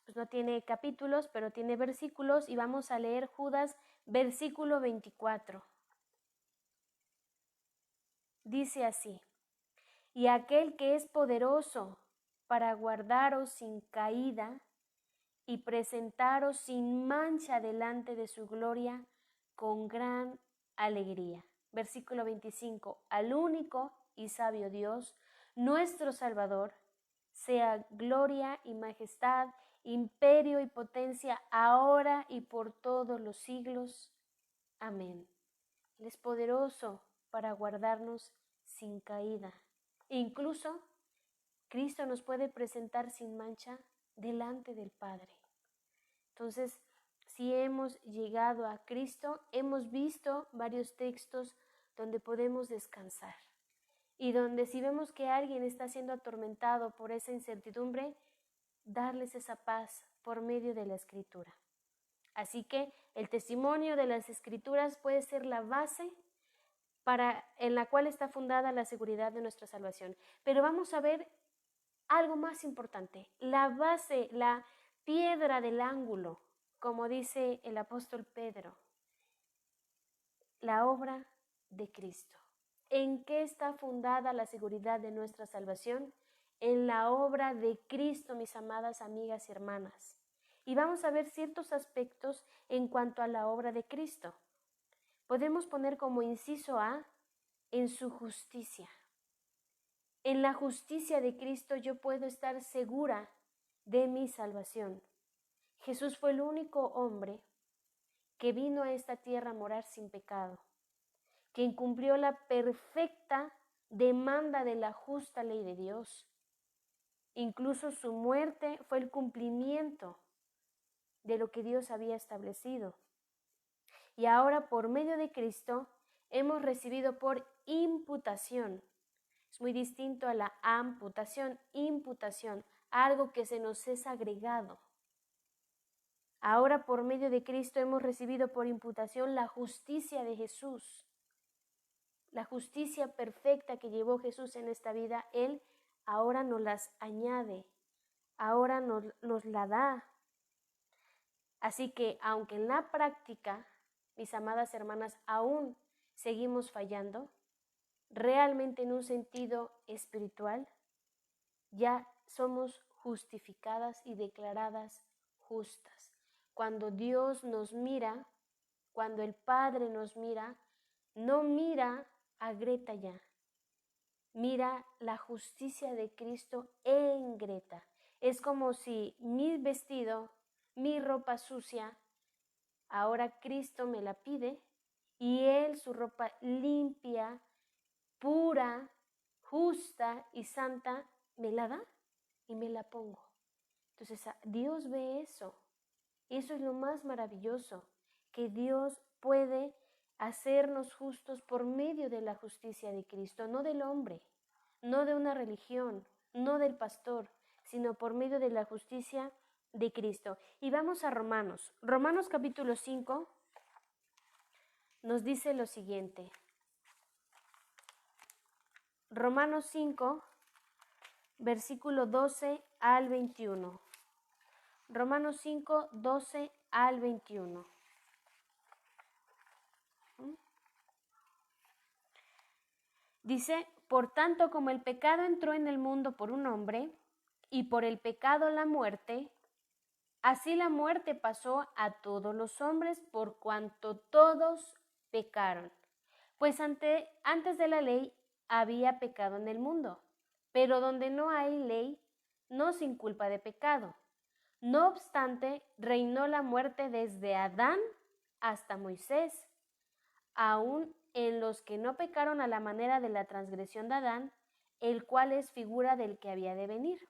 Speaker 1: pues no tiene capítulos, pero tiene versículos, y vamos a leer Judas versículo 24. Dice así: y aquel que es poderoso para guardaros sin caída y presentaros sin mancha delante de su gloria con gran alegría. Versículo 25. Al único y sabio Dios, nuestro Salvador, sea gloria y majestad, imperio y potencia, ahora y por todos los siglos. Amén. Él es poderoso para guardarnos sin caída. Incluso Cristo nos puede presentar sin mancha delante del Padre. Entonces, si hemos llegado a Cristo, hemos visto varios textos donde podemos descansar. Y donde si vemos que alguien está siendo atormentado por esa incertidumbre, darles esa paz por medio de la Escritura. Así que el testimonio de las Escrituras puede ser la base en la cual está fundada la seguridad de nuestra salvación. Pero vamos a ver algo más importante, la base, la piedra del ángulo, como dice el apóstol Pedro, la obra de Cristo. ¿En qué está fundada la seguridad de nuestra salvación? En la obra de Cristo, mis amadas amigas y hermanas. Y vamos a ver ciertos aspectos en cuanto a la obra de Cristo. Podemos poner como inciso A, en su justicia. En la justicia de Cristo yo puedo estar segura de mi salvación. Jesús fue el único hombre que vino a esta tierra a morar sin pecado, que incumplió la perfecta demanda de la justa ley de Dios. Incluso su muerte fue el cumplimiento de lo que Dios había establecido. Y ahora por medio de Cristo hemos recibido por imputación. Es muy distinto a la amputación, imputación, algo que se nos es agregado. Ahora por medio de Cristo hemos recibido por imputación la justicia de Jesús. La justicia perfecta que llevó Jesús en esta vida, Él ahora nos las añade, ahora nos la da. Así que aunque en la práctica, mis amadas hermanas, aún seguimos fallando, realmente en un sentido espiritual, ya somos justificadas y declaradas justas. Cuando Dios nos mira, cuando el Padre nos mira, no mira a Greta ya, mira la justicia de Cristo en Greta. Es como si mi vestido mi ropa sucia, ahora Cristo me la pide y Él su ropa limpia, pura, justa y santa, me la da y me la pongo. Entonces Dios ve eso. Eso es lo más maravilloso, que Dios puede hacernos justos por medio de la justicia de Cristo, no del hombre, no de una religión, no del pastor, sino por medio de la justicia de Cristo. Y vamos a Romanos. Romanos capítulo 5 nos dice lo siguiente. Romanos 5, versículo 12 al 21. Romanos 5, 12 al 21. Dice, por tanto, como el pecado entró en el mundo por un hombre, y por el pecado la muerte, así la muerte pasó a todos los hombres por cuanto todos pecaron. Pues antes de la ley había pecado en el mundo, pero donde no hay ley, no sin culpa de pecado. No obstante, reinó la muerte desde Adán hasta Moisés, aun en los que no pecaron a la manera de la transgresión de Adán, el cual es figura del que había de venir.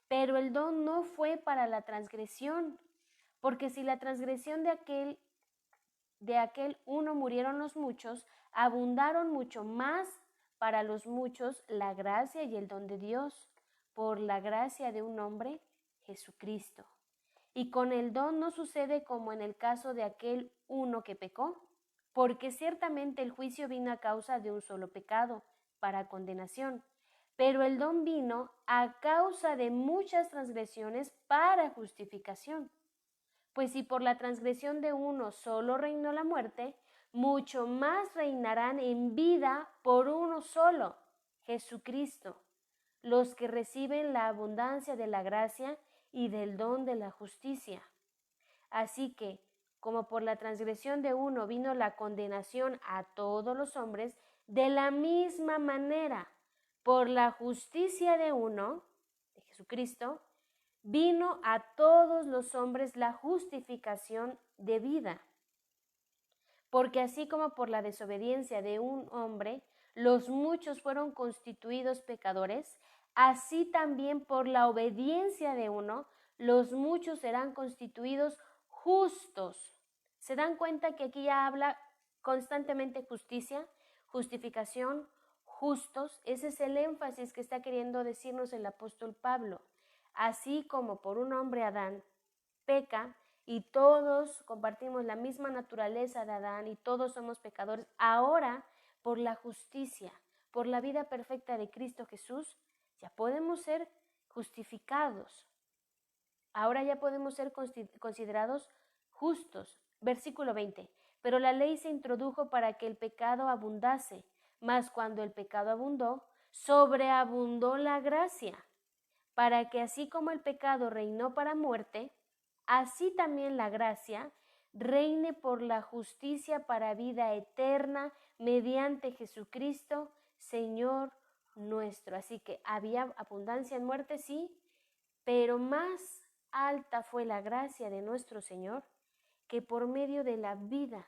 Speaker 1: Pero el don no fue para la transgresión, porque si la transgresión de aquel uno murieron los muchos, abundaron mucho más para los muchos la gracia y el don de Dios, por la gracia de un hombre, Jesucristo. Y con el don no sucede como en el caso de aquel uno que pecó, porque ciertamente el juicio vino a causa de un solo pecado, para condenación, pero el don vino a causa de muchas transgresiones para justificación. Pues si por la transgresión de uno solo reinó la muerte, mucho más reinarán en vida por uno solo, Jesucristo, los que reciben la abundancia de la gracia y del don de la justicia. Así que, como por la transgresión de uno vino la condenación a todos los hombres, de la misma manera, por la justicia de uno, de Jesucristo, vino a todos los hombres la justificación de vida. Porque así como por la desobediencia de un hombre, los muchos fueron constituidos pecadores, así también por la obediencia de uno, los muchos serán constituidos justos. ¿Se dan cuenta que aquí ya habla constantemente justicia, justificación, justos? Ese es el énfasis que está queriendo decirnos el apóstol Pablo. Así como por un hombre Adán peca y todos compartimos la misma naturaleza de Adán y todos somos pecadores, ahora por la justicia, por la vida perfecta de Cristo Jesús, ya podemos ser justificados. Ahora ya podemos ser considerados justos. Versículo 20. Pero la ley se introdujo para que el pecado abundase, mas cuando el pecado abundó, sobreabundó la gracia, para que así como el pecado reinó para muerte, así también la gracia reine por la justicia para vida eterna mediante Jesucristo, Señor nuestro. Así que había abundancia en muerte, sí, pero más alta fue la gracia de nuestro Señor, que por medio de la vida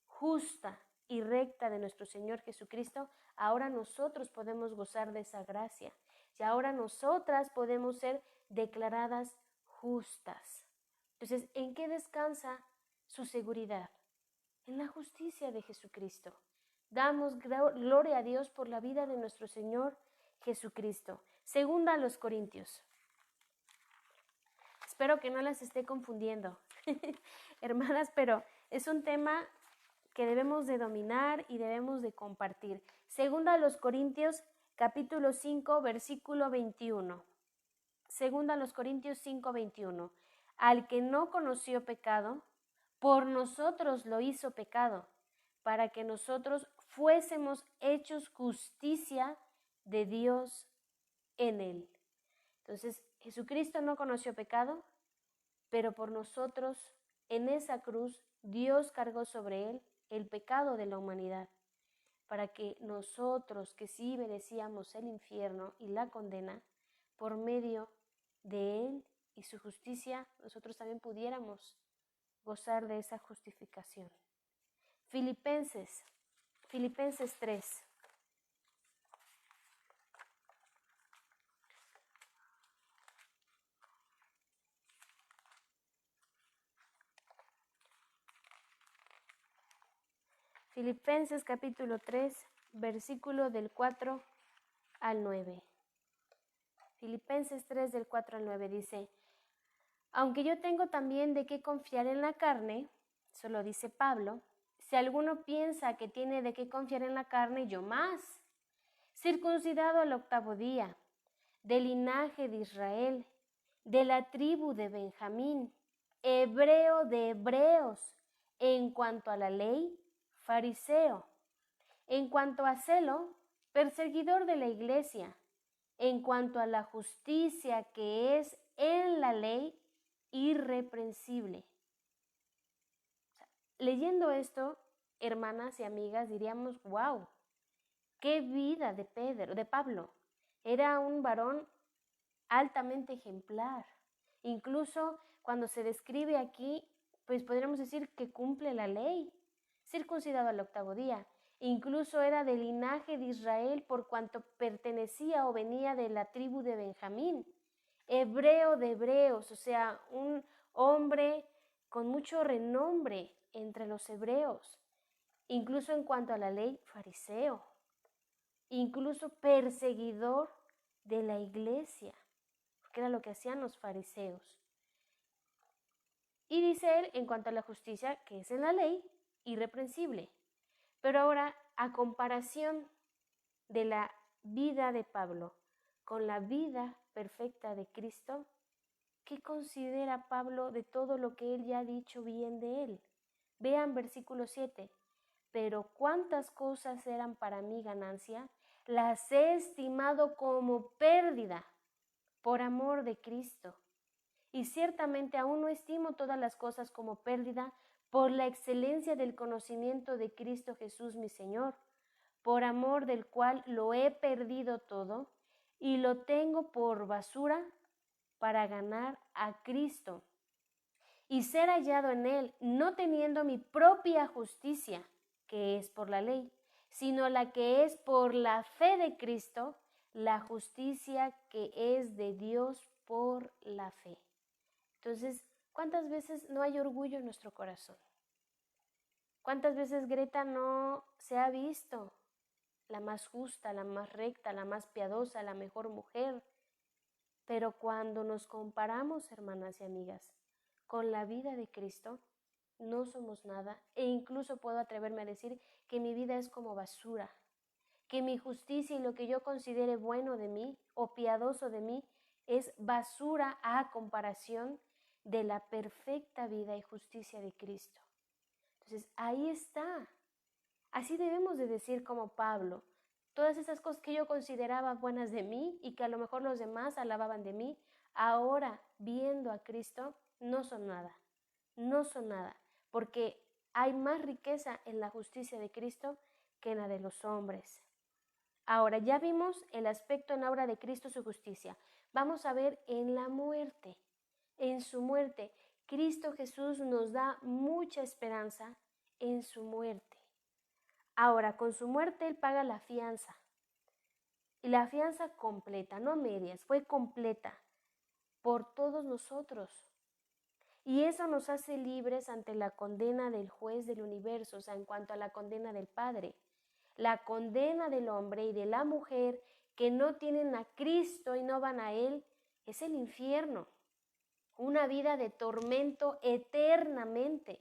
Speaker 1: justa y recta de nuestro Señor Jesucristo, ahora nosotros podemos gozar de esa gracia y ahora nosotras podemos ser declaradas justas. Entonces, ¿en qué descansa su seguridad? En la justicia de Jesucristo. Damos gloria a Dios por la vida de nuestro Señor Jesucristo. Segunda a los Corintios. Espero que no las esté confundiendo, hermanas, pero es un tema que debemos de dominar y debemos de compartir. Segunda a los Corintios, capítulo 5, versículo 21. Segunda a los Corintios 5, 21. Al que no conoció pecado, por nosotros lo hizo pecado, para que nosotros fuésemos hechos justicia de Dios en él. Entonces, Jesucristo no conoció pecado, pero por nosotros, en esa cruz, Dios cargó sobre él el pecado de la humanidad, para que nosotros, que sí merecíamos el infierno y la condena, por medio de él y su justicia, nosotros también pudiéramos gozar de esa justificación. Filipenses 3. Filipenses capítulo 3, versículo del 4 al 9. Filipenses 3 del 4 al 9 dice: aunque yo tengo también de qué confiar en la carne, eso lo dice Pablo, si alguno piensa que tiene de qué confiar en la carne, yo más, circuncidado al 8º día, del linaje de Israel, de la tribu de Benjamín, hebreo de hebreos, en cuanto a la ley, fariseo, en cuanto a celo, perseguidor de la iglesia, en cuanto a la justicia que es en la ley, irreprensible. Leyendo esto, hermanas y amigas, diríamos, wow, qué vida de Pablo. Era un varón altamente ejemplar. Incluso cuando se describe aquí, pues podríamos decir que cumple la ley, circuncidado al 8º día. Incluso era del linaje de Israel por cuanto pertenecía o venía de la tribu de Benjamín. Hebreo de hebreos, o sea, un hombre con mucho renombre entre los hebreos. Incluso en cuanto a la ley, fariseo. Incluso perseguidor de la iglesia, porque era lo que hacían los fariseos. Y dice él, en cuanto a la justicia que es en la ley, irreprensible. Pero ahora, a comparación de la vida de Pablo con la vida perfecta de Cristo, ¿qué considera Pablo de todo lo que él ya ha dicho bien de él? Vean versículo 7. Pero cuántas cosas eran para mí ganancia, las he estimado como pérdida por amor de Cristo. Y ciertamente aún no estimo todas las cosas como pérdida por la excelencia del conocimiento de Cristo Jesús mi Señor, por amor del cual lo he perdido todo y lo tengo por basura para ganar a Cristo y ser hallado en él, no teniendo mi propia justicia, que es por la ley, sino la que es por la fe de Cristo, la justicia que es de Dios por la fe. Entonces, ¿cuántas veces no hay orgullo en nuestro corazón? ¿Cuántas veces Greta no se ha visto la más justa, la más recta, la más piadosa, la mejor mujer? Pero cuando nos comparamos, hermanas y amigas, con la vida de Cristo, no somos nada, e incluso puedo atreverme a decir que mi vida es como basura, que mi justicia y lo que yo considere bueno de mí o piadoso de mí es basura a comparación de la perfecta vida y justicia de Cristo. Entonces, ahí está. Así debemos de decir como Pablo, todas esas cosas que yo consideraba buenas de mí y que a lo mejor los demás alababan de mí, ahora viendo a Cristo, no son nada, no son nada, porque hay más riqueza en la justicia de Cristo que en la de los hombres. Ahora, ya vimos el aspecto en obra de Cristo, su justicia. Vamos a ver en la muerte, en su muerte. Cristo Jesús nos da mucha esperanza en su muerte. Ahora, con su muerte Él paga la fianza. Y la fianza completa, no medias, fue completa por todos nosotros. Y eso nos hace libres ante la condena del juez del universo, o sea, en cuanto a la condena del Padre. La condena del hombre y de la mujer que no tienen a Cristo y no van a Él es el infierno. Una vida de tormento eternamente.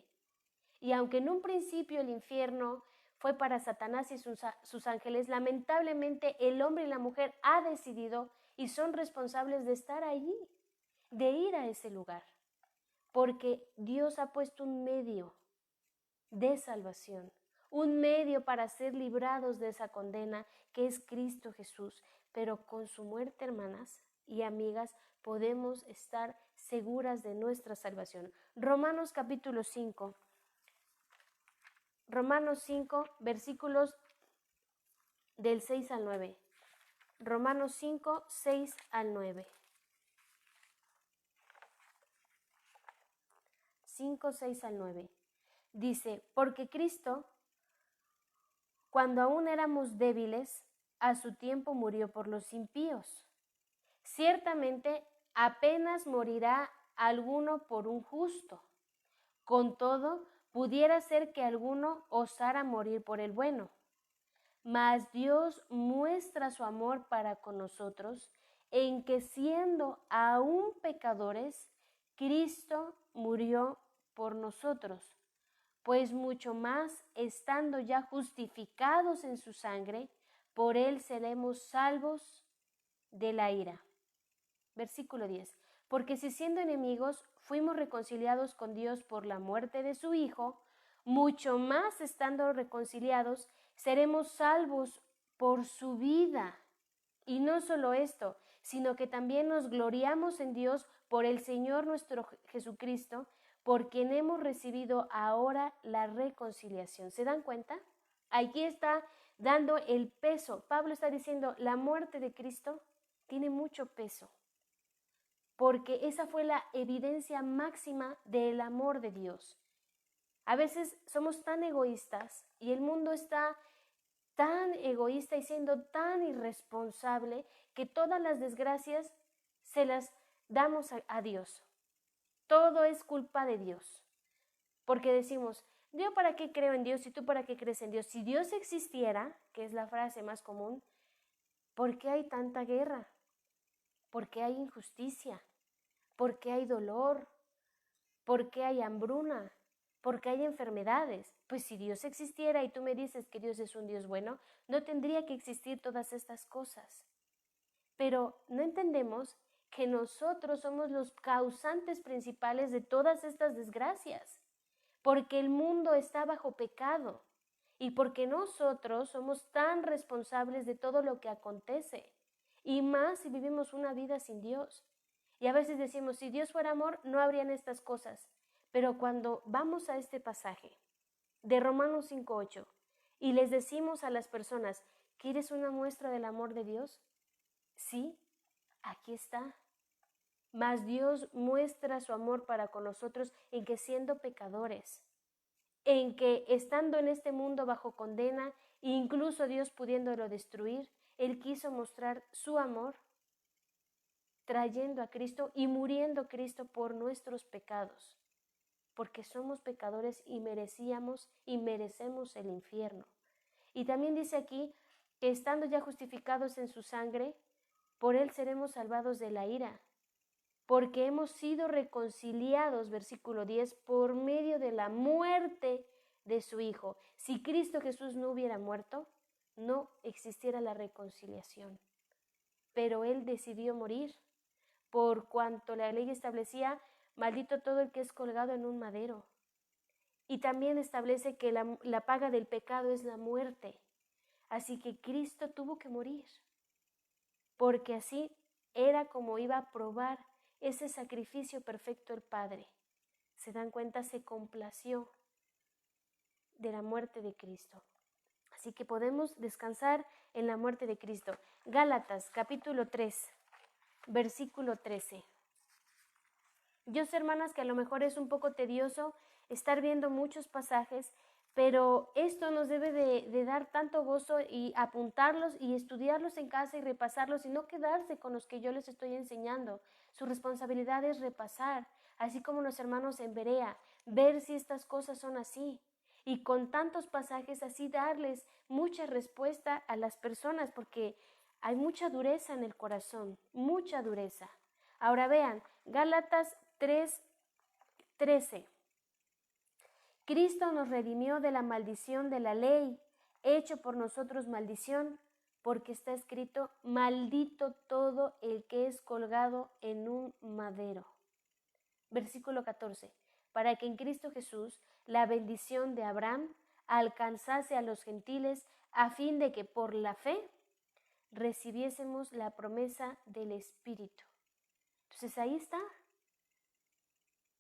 Speaker 1: Y aunque en un principio el infierno fue para Satanás y sus ángeles, lamentablemente el hombre y la mujer ha decidido y son responsables de estar allí, de ir a ese lugar, porque Dios ha puesto un medio de salvación, un medio para ser librados de esa condena que es Cristo Jesús. Pero con su muerte, hermanas y amigas, podemos estar seguras de nuestra salvación. Romanos capítulo 5. Romanos 5, versículos del 6 al 9. Romanos 5, 6 al 9. 5, 6 al 9. Dice, porque Cristo, cuando aún éramos débiles, a su tiempo murió por los impíos. Ciertamente, apenas morirá alguno por un justo. Con todo, pudiera ser que alguno osara morir por el bueno. Mas Dios muestra su amor para con nosotros en que siendo aún pecadores, Cristo murió por nosotros. Pues mucho más, estando ya justificados en su sangre, por él seremos salvos de la ira. Versículo 10. Porque si siendo enemigos fuimos reconciliados con Dios por la muerte de su Hijo, mucho más estando reconciliados seremos salvos por su vida. Y no solo esto, sino que también nos gloriamos en Dios por el Señor nuestro Jesucristo, por quien hemos recibido ahora la reconciliación. ¿Se dan cuenta? Aquí está dando el peso. Pablo está diciendo, la muerte de Cristo tiene mucho peso, porque esa fue la evidencia máxima del amor de Dios. A veces somos tan egoístas y el mundo está tan egoísta y siendo tan irresponsable que todas las desgracias se las damos a Dios. Todo es culpa de Dios. Porque decimos, ¿yo para qué creo en Dios y tú para qué crees en Dios? Si Dios existiera, que es la frase más común, ¿por qué hay tanta guerra? ¿Por qué hay injusticia? ¿Por qué hay dolor? ¿Por qué hay hambruna? ¿Por qué hay enfermedades? Pues si Dios existiera y tú me dices que Dios es un Dios bueno, no tendría que existir todas estas cosas. Pero no entendemos que nosotros somos los causantes principales de todas estas desgracias, porque el mundo está bajo pecado y porque nosotros somos tan responsables de todo lo que acontece, y más si vivimos una vida sin Dios. Y a veces decimos, si Dios fuera amor, no habrían estas cosas. Pero cuando vamos a este pasaje de Romanos 5:8 y les decimos a las personas, ¿quieres una muestra del amor de Dios? Sí, aquí está. Mas Dios muestra su amor para con nosotros en que siendo pecadores, en que estando en este mundo bajo condena, incluso Dios pudiéndolo destruir, Él quiso mostrar su amor trayendo a Cristo y muriendo Cristo por nuestros pecados, porque somos pecadores y merecíamos y merecemos el infierno. Y también dice aquí que estando ya justificados en su sangre, por él seremos salvados de la ira, porque hemos sido reconciliados, versículo 10, por medio de la muerte de su Hijo. Si Cristo Jesús no hubiera muerto, no existiera la reconciliación. Pero él decidió morir, por cuanto la ley establecía, maldito todo el que es colgado en un madero. Y también establece que la paga del pecado es la muerte. Así que Cristo tuvo que morir, porque así era como iba a probar ese sacrificio perfecto el Padre. ¿Se dan cuenta? Se complació de la muerte de Cristo. Así que podemos descansar en la muerte de Cristo. Gálatas capítulo 3, versículo 13. Yo sé, hermanas, que a lo mejor es un poco tedioso estar viendo muchos pasajes, pero esto nos debe de dar tanto gozo y apuntarlos y estudiarlos en casa y repasarlos y no quedarse con los que yo les estoy enseñando. Su responsabilidad es repasar, así como los hermanos en Berea, ver si estas cosas son así. Y con tantos pasajes así darles mucha respuesta a las personas, porque hay mucha dureza en el corazón, mucha dureza. Ahora vean, Gálatas 3:13. Cristo nos redimió de la maldición de la ley, hecho por nosotros maldición, porque está escrito, maldito todo el que es colgado en un madero. Versículo 14. Para que en Cristo Jesús la bendición de Abraham alcanzase a los gentiles, a fin de que por la fe recibiésemos la promesa del Espíritu. Entonces ahí está.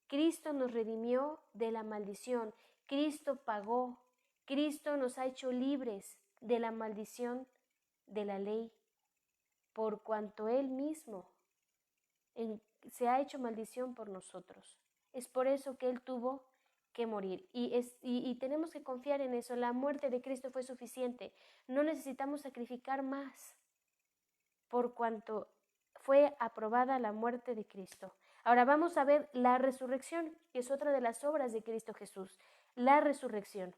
Speaker 1: Cristo nos redimió de la maldición. Cristo pagó. Cristo nos ha hecho libres de la maldición de la ley, por cuanto Él mismo se ha hecho maldición por nosotros. Es por eso que Él tuvo que morir. Y tenemos que confiar en eso. La muerte de Cristo fue suficiente. No necesitamos sacrificar más por cuanto fue aprobada la muerte de Cristo. Ahora vamos a ver la resurrección, que es otra de las obras de Cristo Jesús. La resurrección.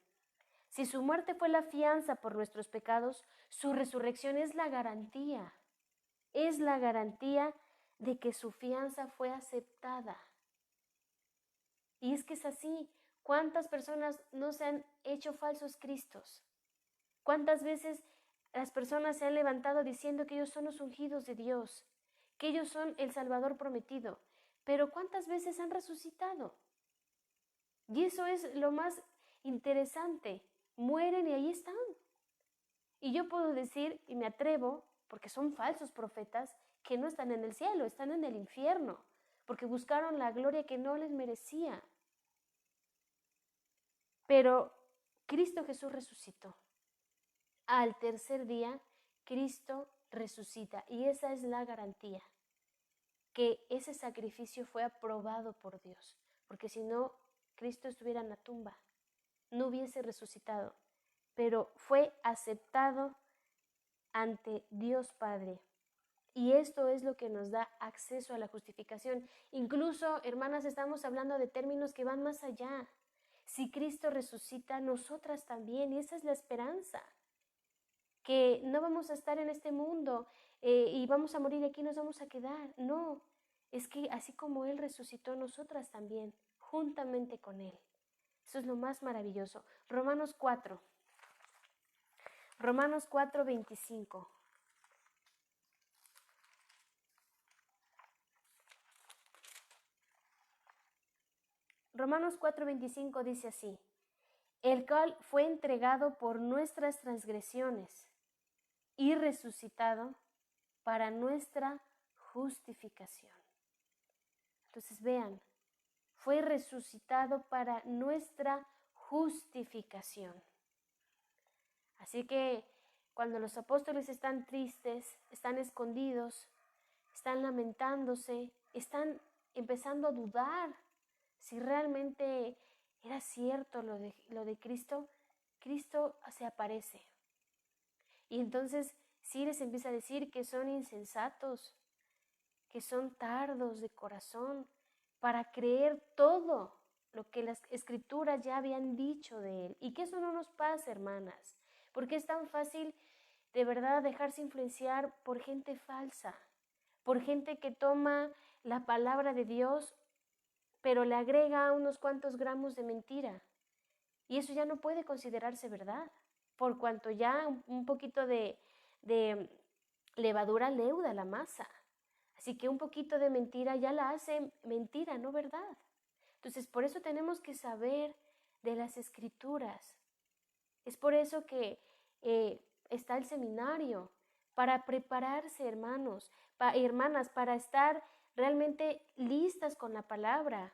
Speaker 1: Si su muerte fue la fianza por nuestros pecados, su resurrección es la garantía. Es la garantía de que su fianza fue aceptada. Y es que es así. ¿Cuántas personas no se han hecho falsos cristos? ¿Cuántas veces las personas se han levantado diciendo que ellos son los ungidos de Dios, que ellos son el Salvador prometido? Pero ¿cuántas veces han resucitado? Y eso es lo más interesante. Mueren y ahí están. Y yo puedo decir, y me atrevo, porque son falsos profetas, que no están en el cielo, están en el infierno, porque buscaron la gloria que no les merecía. Pero Cristo Jesús resucitó. Al tercer día, Cristo resucita. Y esa es la garantía, que ese sacrificio fue aprobado por Dios. Porque si no, Cristo estuviera en la tumba, no hubiese resucitado. Pero fue aceptado ante Dios Padre. Y esto es lo que nos da acceso a la justificación. Incluso, hermanas, estamos hablando de términos que van más allá. Si Cristo resucita, nosotras también. Y esa es la esperanza. Que no vamos a estar en este mundo y vamos a morir y aquí nos vamos a quedar. No, es que así como Él resucitó, nosotras también, juntamente con Él. Eso es lo más maravilloso. Romanos 4, 25. Romanos 4, 25 dice así: el cual fue entregado por nuestras transgresiones y resucitado para nuestra justificación. Entonces vean, fue resucitado para nuestra justificación. Así que cuando los apóstoles están tristes, están escondidos, están lamentándose, están empezando a dudar si realmente era cierto lo de Cristo, Cristo se aparece. Y entonces sí les empieza a decir que son insensatos, que son tardos de corazón para creer todo lo que las escrituras ya habían dicho de Él. Y que eso no nos pase, hermanas, porque es tan fácil de verdad dejarse influenciar por gente falsa, por gente que toma la palabra de Dios, pero le agrega unos cuantos gramos de mentira. Y eso ya no puede considerarse verdad, por cuanto ya un poquito de levadura leuda la masa. Así que un poquito de mentira ya la hace mentira, no verdad. Entonces, por eso tenemos que saber de las escrituras. Es por eso que está el seminario, para prepararse, hermanos y hermanas, para estar realmente listas con la palabra.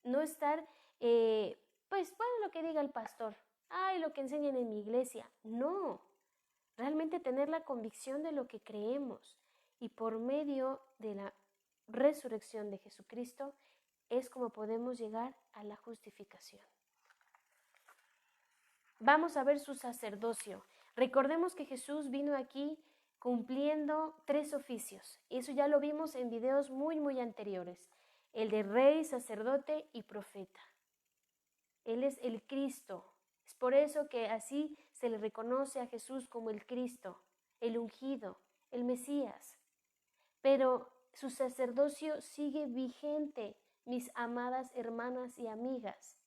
Speaker 1: No estar, pues, bueno, lo que diga el pastor, ay, lo que enseñan en mi iglesia. No, realmente tener la convicción de lo que creemos. Y por medio de la resurrección de Jesucristo es como podemos llegar a la justificación. Vamos a ver su sacerdocio. Recordemos que Jesús vino aquí cumpliendo 3 oficios. Eso ya lo vimos en videos muy anteriores. El de rey, sacerdote y profeta. Él es el Cristo. Es por eso que así se le reconoce a Jesús como el Cristo, el ungido, el Mesías. Pero su sacerdocio sigue vigente, mis amadas hermanas y amigas.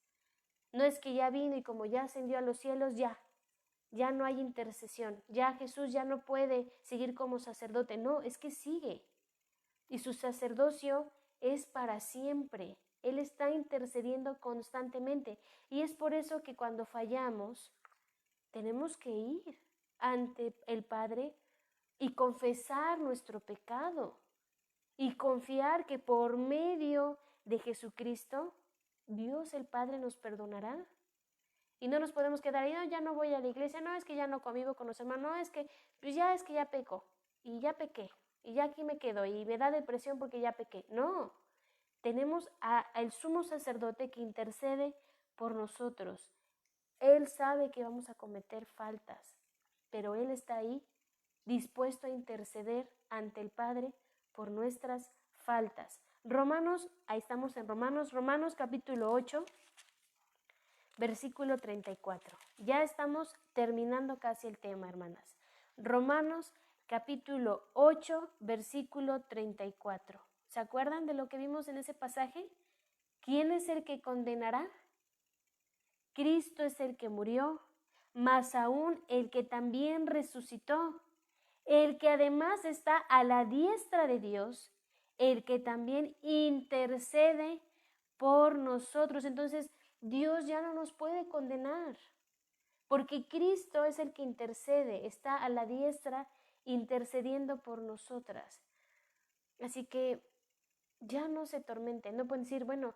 Speaker 1: No es que ya vino y como ya ascendió a los cielos, ya no hay intercesión, ya Jesús ya no puede seguir como sacerdote. No, es que sigue. Y su sacerdocio es para siempre. Él está intercediendo constantemente. Y es por eso que cuando fallamos, tenemos que ir ante el Padre y confesar nuestro pecado. Y confiar que por medio de Jesucristo, Dios el Padre nos perdonará. Y no nos podemos quedar ahí, no, ya no voy a la iglesia, no, es que ya no convivo con los hermanos, no, es que ya peco, y ya pequé, y ya aquí me quedo, y me da depresión porque ya pequé. No, tenemos al sumo sacerdote que intercede por nosotros. Él sabe que vamos a cometer faltas, pero Él está ahí dispuesto a interceder ante el Padre por nuestras faltas. Ahí estamos en Romanos capítulo 8, versículo 34. Ya estamos terminando casi el tema, hermanas. Romanos capítulo 8, versículo 34. ¿Se acuerdan de lo que vimos en ese pasaje? ¿Quién es el que condenará? Cristo es el que murió, más aún el que también resucitó, el que además está a la diestra de Dios, el que también intercede por nosotros. Entonces, Dios ya no nos puede condenar, porque Cristo es el que intercede, está a la diestra intercediendo por nosotras. Así que ya no se tormenten, no pueden decir, bueno,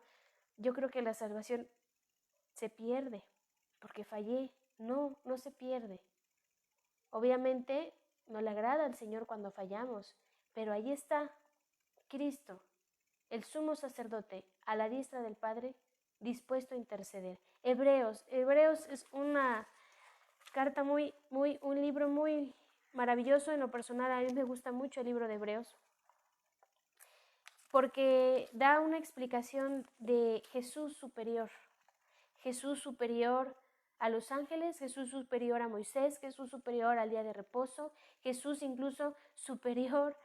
Speaker 1: yo creo que la salvación se pierde porque fallé. No, no se pierde. Obviamente no le agrada al Señor cuando fallamos, pero ahí está Cristo, el sumo sacerdote, a la diestra del Padre, dispuesto a interceder. Hebreos es una carta un libro muy maravilloso. En lo personal, a mí me gusta mucho el libro de Hebreos, porque da una explicación de Jesús superior a los ángeles, Jesús superior a Moisés, Jesús superior al día de reposo, Jesús incluso superior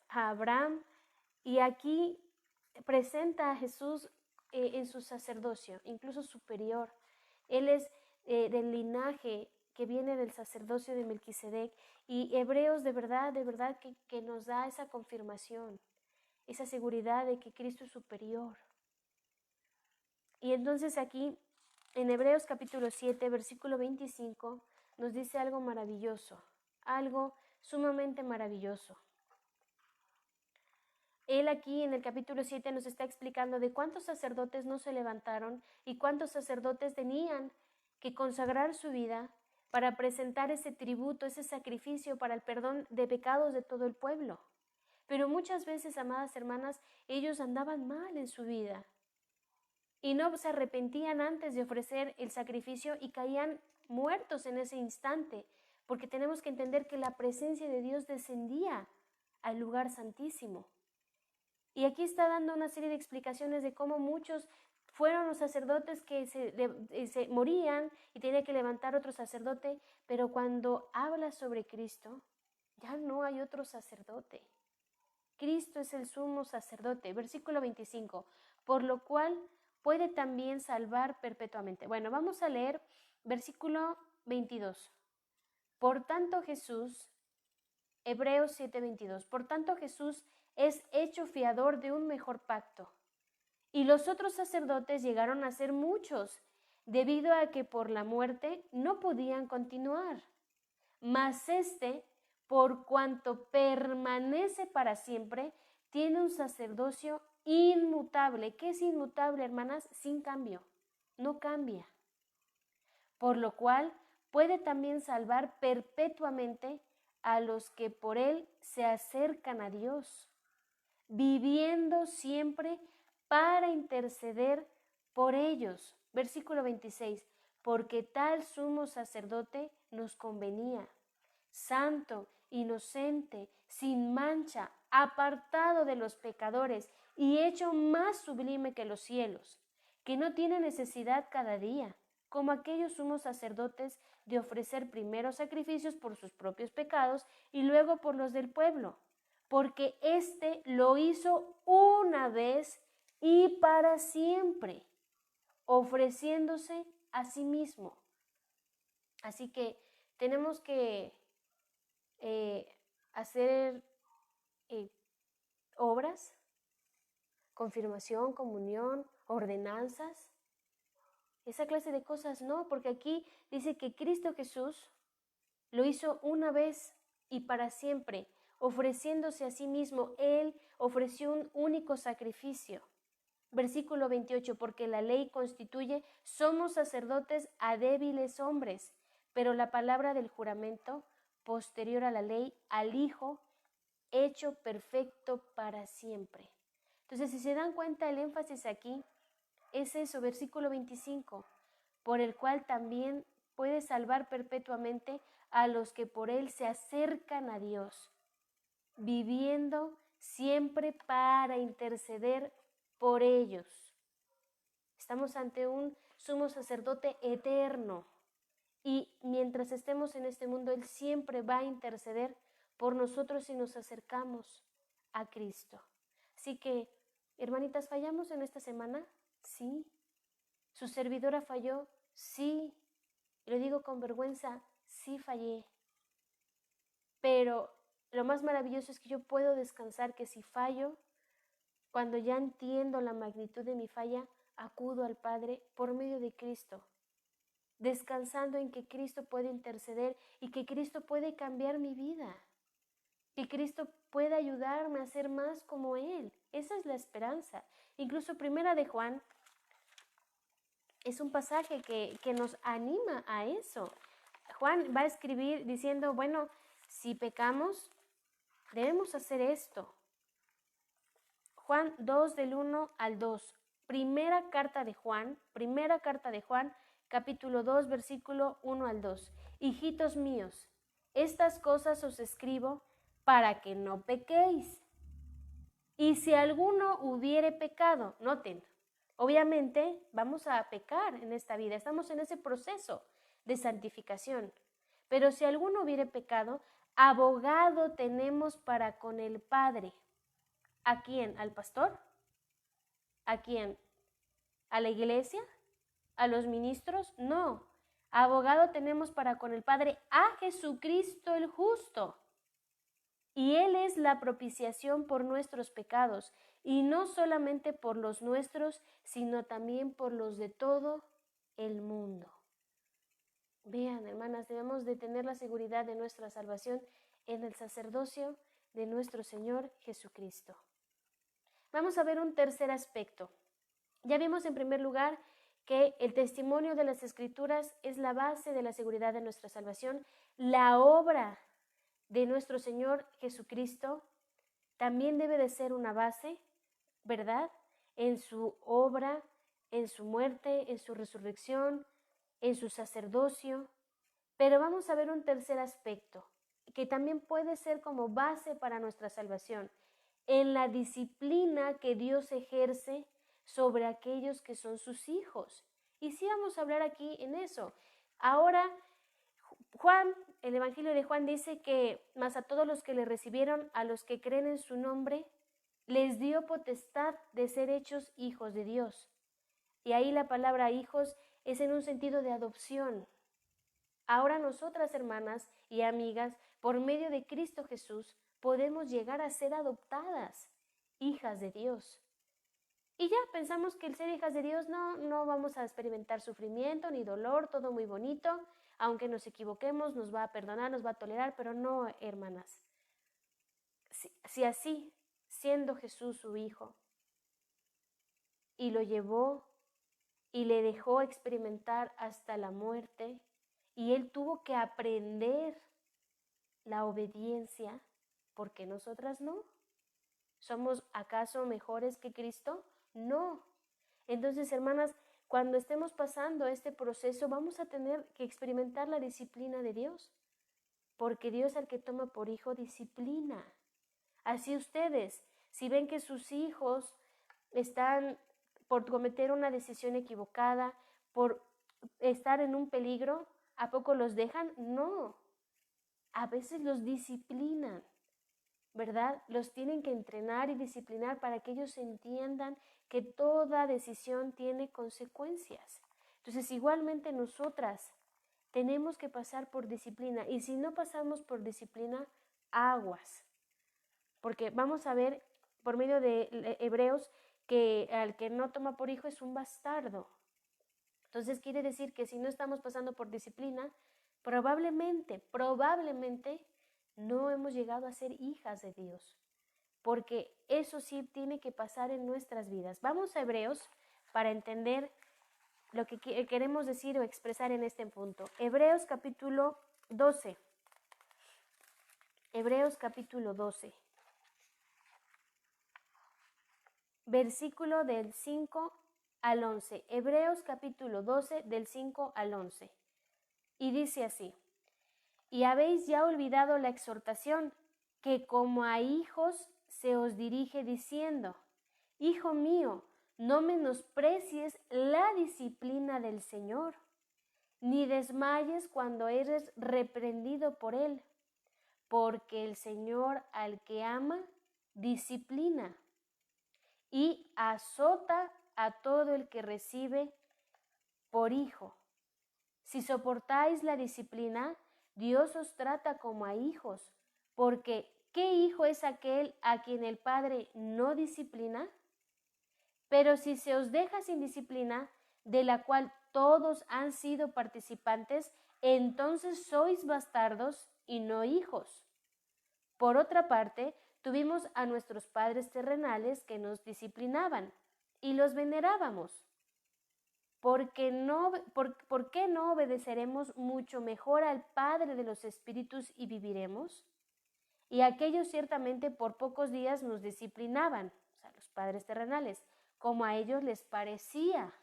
Speaker 1: a Abraham. Y aquí presenta a Jesús en su sacerdocio, incluso superior. Él es del linaje que viene del sacerdocio de Melquisedec. Y Hebreos de verdad que nos da esa confirmación, esa seguridad de que Cristo es superior. Y entonces aquí en Hebreos capítulo 7, versículo 25, nos dice algo maravilloso, algo sumamente maravilloso. Él aquí en el capítulo 7 nos está explicando de cuántos sacerdotes no se levantaron y cuántos sacerdotes tenían que consagrar su vida para presentar ese tributo, ese sacrificio para el perdón de pecados de todo el pueblo. Pero muchas veces, amadas hermanas, ellos andaban mal en su vida y no se arrepentían antes de ofrecer el sacrificio y caían muertos en ese instante, porque tenemos que entender que la presencia de Dios descendía al lugar santísimo. Y aquí está dando una serie de explicaciones de cómo muchos fueron los sacerdotes que se morían y tenía que levantar otro sacerdote, pero cuando habla sobre Cristo, ya no hay otro sacerdote. Cristo es el sumo sacerdote. Versículo 25, por lo cual puede también salvar perpetuamente. Bueno, vamos a leer versículo 22. Por tanto Jesús, Hebreos 7:22, por tanto Jesús es hecho fiador de un mejor pacto. Y los otros sacerdotes llegaron a ser muchos, debido a que por la muerte no podían continuar. Mas por cuanto permanece para siempre, tiene un sacerdocio inmutable. ¿Qué es inmutable, hermanas? Sin cambio, no cambia. Por lo cual puede también salvar perpetuamente a los que por él se acercan a Dios, viviendo siempre para interceder por ellos. Versículo 26, porque tal sumo sacerdote nos convenía, santo, inocente, sin mancha, apartado de los pecadores y hecho más sublime que los cielos, que no tiene necesidad cada día, como aquellos sumos sacerdotes, de ofrecer primero sacrificios por sus propios pecados y luego por los del pueblo, porque éste lo hizo una vez y para siempre, ofreciéndose a sí mismo. Así que tenemos que hacer obras, confirmación, comunión, ordenanzas, esa clase de cosas no, porque aquí dice que Cristo Jesús lo hizo una vez y para siempre, ofreciéndose a sí mismo. Él ofreció un único sacrificio. Versículo 28, porque la ley constituye, somos sacerdotes a débiles hombres, pero la palabra del juramento, posterior a la ley, al Hijo, hecho perfecto para siempre. Entonces, si se dan cuenta, el énfasis aquí es eso, versículo 25, por el cual también puede salvar perpetuamente a los que por él se acercan a Dios, viviendo siempre para interceder por ellos. Estamos ante un sumo sacerdote eterno y mientras estemos en este mundo, Él siempre va a interceder por nosotros si nos acercamos a Cristo. Así que, hermanitas, ¿fallamos en esta semana? Sí. ¿Su servidora falló? Sí. Y lo digo con vergüenza, sí fallé. Pero lo más maravilloso es que yo puedo descansar que si fallo, cuando ya entiendo la magnitud de mi falla, acudo al Padre por medio de Cristo, descansando en que Cristo puede interceder y que Cristo puede cambiar mi vida, que Cristo puede ayudarme a ser más como Él. Esa es la esperanza. Incluso Primera de Juan es un pasaje que nos anima a eso. Juan va a escribir diciendo, bueno, si pecamos, debemos hacer esto. Juan 2 del 1 al 2. Primera carta de Juan, capítulo 2, versículo 1 al 2. Hijitos míos, estas cosas os escribo para que no pequéis. Y si alguno hubiere pecado, noten, obviamente vamos a pecar en esta vida, estamos en ese proceso de santificación. Pero si alguno hubiere pecado, abogado tenemos para con el Padre. ¿A quién? ¿Al pastor? ¿A quién? ¿A la iglesia? ¿A los ministros? No. Abogado tenemos para con el Padre a Jesucristo el justo. Y Él es la propiciación por nuestros pecados, y no solamente por los nuestros, sino también por los de todo el mundo. Vean, hermanas, debemos de tener la seguridad de nuestra salvación en el sacerdocio de nuestro Señor Jesucristo. Vamos a ver un tercer aspecto. Ya vimos en primer lugar que el testimonio de las Escrituras es la base de la seguridad de nuestra salvación. La obra de nuestro Señor Jesucristo también debe de ser una base, ¿verdad? En su obra, en su muerte, en su resurrección, en su sacerdocio. Pero vamos a ver un tercer aspecto, que también puede ser como base para nuestra salvación, en la disciplina que Dios ejerce sobre aquellos que son sus hijos. Y sí vamos a hablar aquí en eso. Ahora, Juan, el Evangelio de Juan dice que más a todos los que le recibieron, a los que creen en su nombre, les dio potestad de ser hechos hijos de Dios. Y ahí la palabra hijos es en un sentido de adopción. Ahora nosotras, hermanas y amigas, por medio de Cristo Jesús, podemos llegar a ser adoptadas, hijas de Dios. Y ya pensamos que el ser hijas de Dios no vamos a experimentar sufrimiento ni dolor, todo muy bonito, aunque nos equivoquemos, nos va a perdonar, nos va a tolerar, pero no, hermanas. Si así, siendo Jesús su Hijo, y lo llevó y le dejó experimentar hasta la muerte, y él tuvo que aprender la obediencia, porque nosotras no. ¿Somos acaso mejores que Cristo? No. Entonces, hermanas, cuando estemos pasando este proceso, vamos a tener que experimentar la disciplina de Dios, porque Dios al que toma por hijo disciplina. Así ustedes, si ven que sus hijos están por cometer una decisión equivocada, por estar en un peligro, ¿a poco los dejan? No. A veces los disciplinan, ¿verdad? Los tienen que entrenar y disciplinar para que ellos entiendan que toda decisión tiene consecuencias. Entonces, igualmente nosotras tenemos que pasar por disciplina, y si no pasamos por disciplina, aguas. Porque vamos a ver por medio de Hebreos que al que no toma por hijo es un bastardo. Entonces quiere decir que si no estamos pasando por disciplina, probablemente no hemos llegado a ser hijas de Dios, porque eso sí tiene que pasar en nuestras vidas. Vamos a Hebreos para entender lo que queremos decir o expresar en este punto. Hebreos capítulo 12. Hebreos capítulo 12. versículo del 5 al 11. Hebreos capítulo 12 del 5 al 11. Y dice así: y habéis ya olvidado la exhortación, que como a hijos se os dirige diciendo: Hijo mío, no menosprecies la disciplina del Señor, ni desmayes cuando eres reprendido por Él, porque el Señor al que ama, disciplina y azota a todo el que recibe por hijo. Si soportáis la disciplina, Dios os trata como a hijos, porque ¿qué hijo es aquel a quien el Padre no disciplina? Pero si se os deja sin disciplina, de la cual todos han sido participantes, entonces sois bastardos y no hijos. Por otra parte, tuvimos a nuestros padres terrenales que nos disciplinaban y los venerábamos. ¿Por qué no obedeceremos mucho mejor al Padre de los Espíritus y viviremos? Y aquellos ciertamente por pocos días nos disciplinaban, o sea, los padres terrenales, como a ellos les parecía.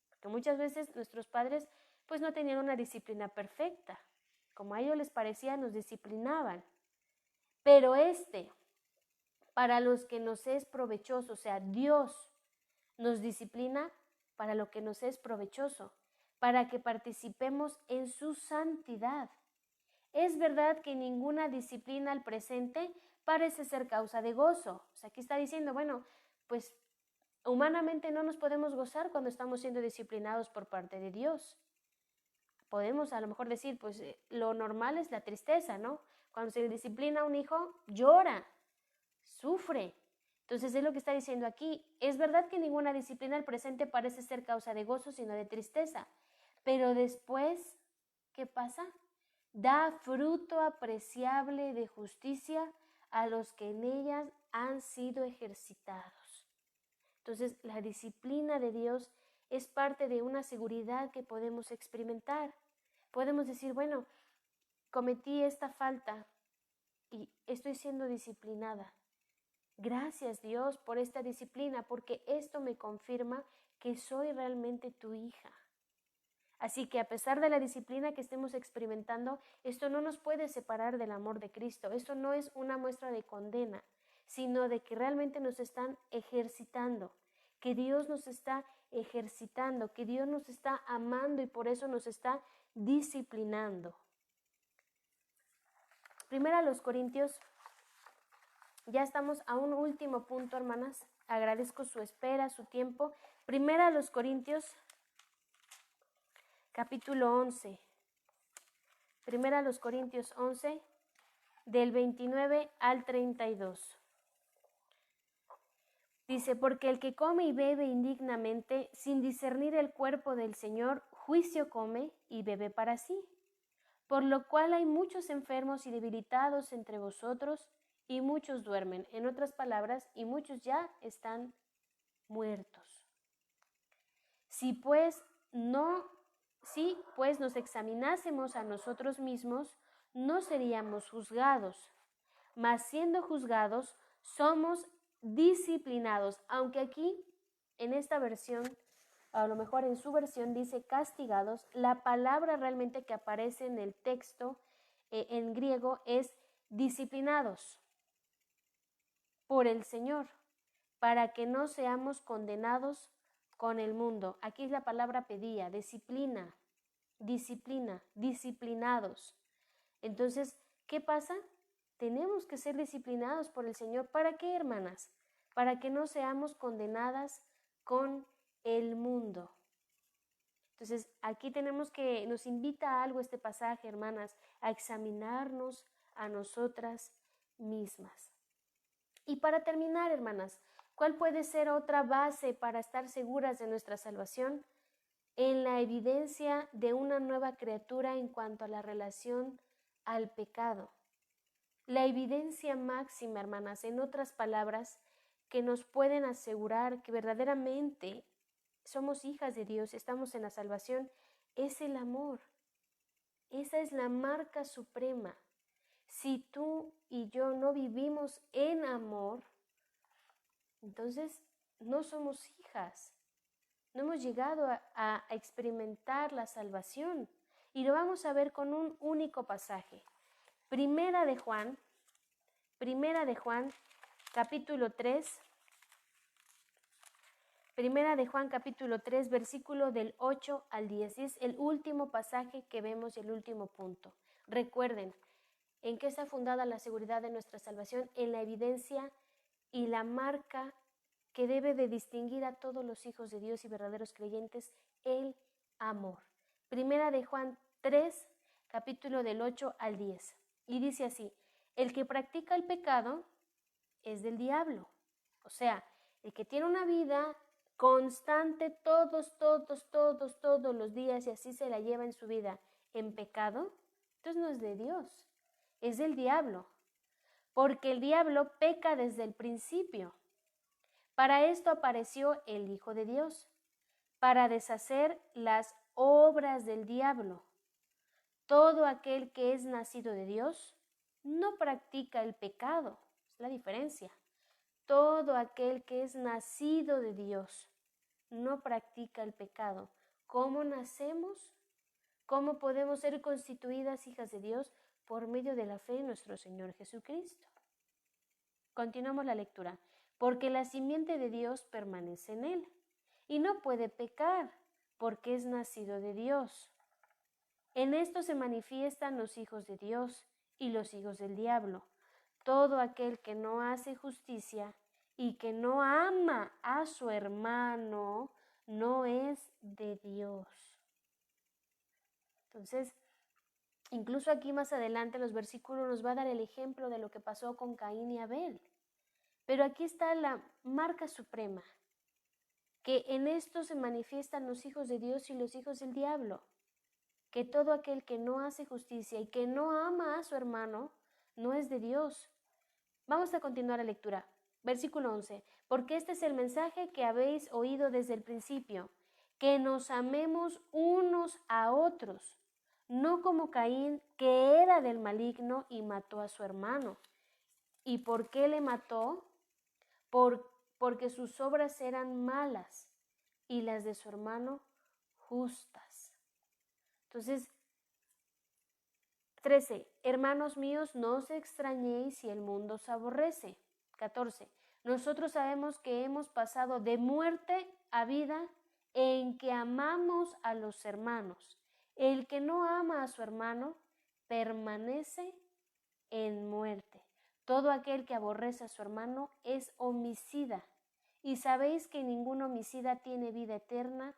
Speaker 1: Porque muchas veces nuestros padres pues no tenían una disciplina perfecta. Como a ellos les parecía, nos disciplinaban. Pero para los que nos es provechoso, o sea, Dios nos disciplina para lo que nos es provechoso, para que participemos en su santidad. Es verdad que ninguna disciplina al presente parece ser causa de gozo. O sea, aquí está diciendo, bueno, pues humanamente no nos podemos gozar cuando estamos siendo disciplinados por parte de Dios. Podemos a lo mejor decir, pues lo normal es la tristeza, ¿no? Cuando se disciplina a un hijo, llora, sufre. Entonces es lo que está diciendo aquí. Es verdad que ninguna disciplina al presente parece ser causa de gozo, sino de tristeza. Pero después, ¿qué pasa? Da fruto apreciable de justicia a los que en ellas han sido ejercitados. Entonces, la disciplina de Dios es parte de una seguridad que podemos experimentar. Podemos decir, bueno, cometí esta falta y estoy siendo disciplinada. Gracias, Dios, por esta disciplina, porque esto me confirma que soy realmente tu hija. Así que a pesar de la disciplina que estemos experimentando, esto no nos puede separar del amor de Cristo. Esto no es una muestra de condena, sino de que realmente nos están ejercitando, que Dios nos está ejercitando, que Dios nos está amando y por eso nos está disciplinando. Primera a los Corintios, ya estamos a un último punto, hermanas. Agradezco su espera, su tiempo. Primera a los Corintios, capítulo 11. Primera a los Corintios 11, del 29 al 32. Dice, porque el que come y bebe indignamente, sin discernir el cuerpo del Señor, juicio come y bebe para sí. Por lo cual hay muchos enfermos y debilitados entre vosotros, y muchos duermen. En otras palabras, y muchos ya están muertos. Si pues nos examinásemos a nosotros mismos, no seríamos juzgados, mas siendo juzgados, somos disciplinados. Aunque aquí, en esta versión, a lo mejor en su versión dice castigados, la palabra realmente que aparece en el texto en griego es disciplinados por el Señor, para que no seamos condenados con el mundo. Aquí es la palabra pedía, disciplina, disciplinados. Entonces, ¿qué pasa? Tenemos que ser disciplinados por el Señor. ¿Para qué, hermanas? Para que no seamos condenadas con el mundo. Entonces, aquí nos invita a algo este pasaje, hermanas, a examinarnos a nosotras mismas. Y para terminar, hermanas, ¿cuál puede ser otra base para estar seguras de nuestra salvación? En la evidencia de una nueva criatura en cuanto a la relación al pecado. La evidencia máxima, hermanas, en otras palabras, que nos pueden asegurar que verdaderamente somos hijas de Dios, estamos en la salvación, es el amor. Esa es la marca suprema. Si tú y yo no vivimos en amor, entonces no somos hijas. No hemos llegado a experimentar la salvación. Y lo vamos a ver con un único pasaje. Primera de Juan, capítulo 3. Primera de Juan, capítulo 3, versículo del 8 al 10. Es el último pasaje que vemos y el último punto. Recuerden, ¿en qué está fundada la seguridad de nuestra salvación? En la evidencia y la marca que debe de distinguir a todos los hijos de Dios y verdaderos creyentes, el amor. Primera de Juan 3, capítulo del 8 al 10. Y dice así: el que practica el pecado es del diablo. O sea, el que tiene una vida constante todos los días y así se la lleva en su vida en pecado, entonces no es de Dios, es del diablo. Porque el diablo peca desde el principio. Para esto apareció el Hijo de Dios, para deshacer las obras del diablo. Todo aquel que es nacido de Dios no practica el pecado. Es la diferencia. Todo aquel que es nacido de Dios no practica el pecado. ¿Cómo nacemos? ¿Cómo podemos ser constituidas hijas de Dios? Por medio de la fe en nuestro Señor Jesucristo. Continuamos la lectura. Porque la simiente de Dios permanece en él y no puede pecar porque es nacido de Dios. En esto se manifiestan los hijos de Dios y los hijos del diablo. Todo aquel que no hace justicia y que no ama a su hermano no es de Dios. Entonces, incluso aquí más adelante los versículos nos va a dar el ejemplo de lo que pasó con Caín y Abel. Pero aquí está la marca suprema, que en esto se manifiestan los hijos de Dios y los hijos del diablo, que todo aquel que no hace justicia y que no ama a su hermano no es de Dios. Vamos a continuar la lectura. Versículo 11. Porque este es el mensaje que habéis oído desde el principio, que nos amemos unos a otros, no como Caín, que era del maligno y mató a su hermano. ¿Y por qué le mató? Porque sus obras eran malas y las de su hermano justas. Entonces, 13. Hermanos míos, no os extrañéis si el mundo os aborrece. 14. Nosotros sabemos que hemos pasado de muerte a vida en que amamos a los hermanos. El que no ama a su hermano permanece en muerte. Todo aquel que aborrece a su hermano es homicida. Y sabéis que ningún homicida tiene vida eterna.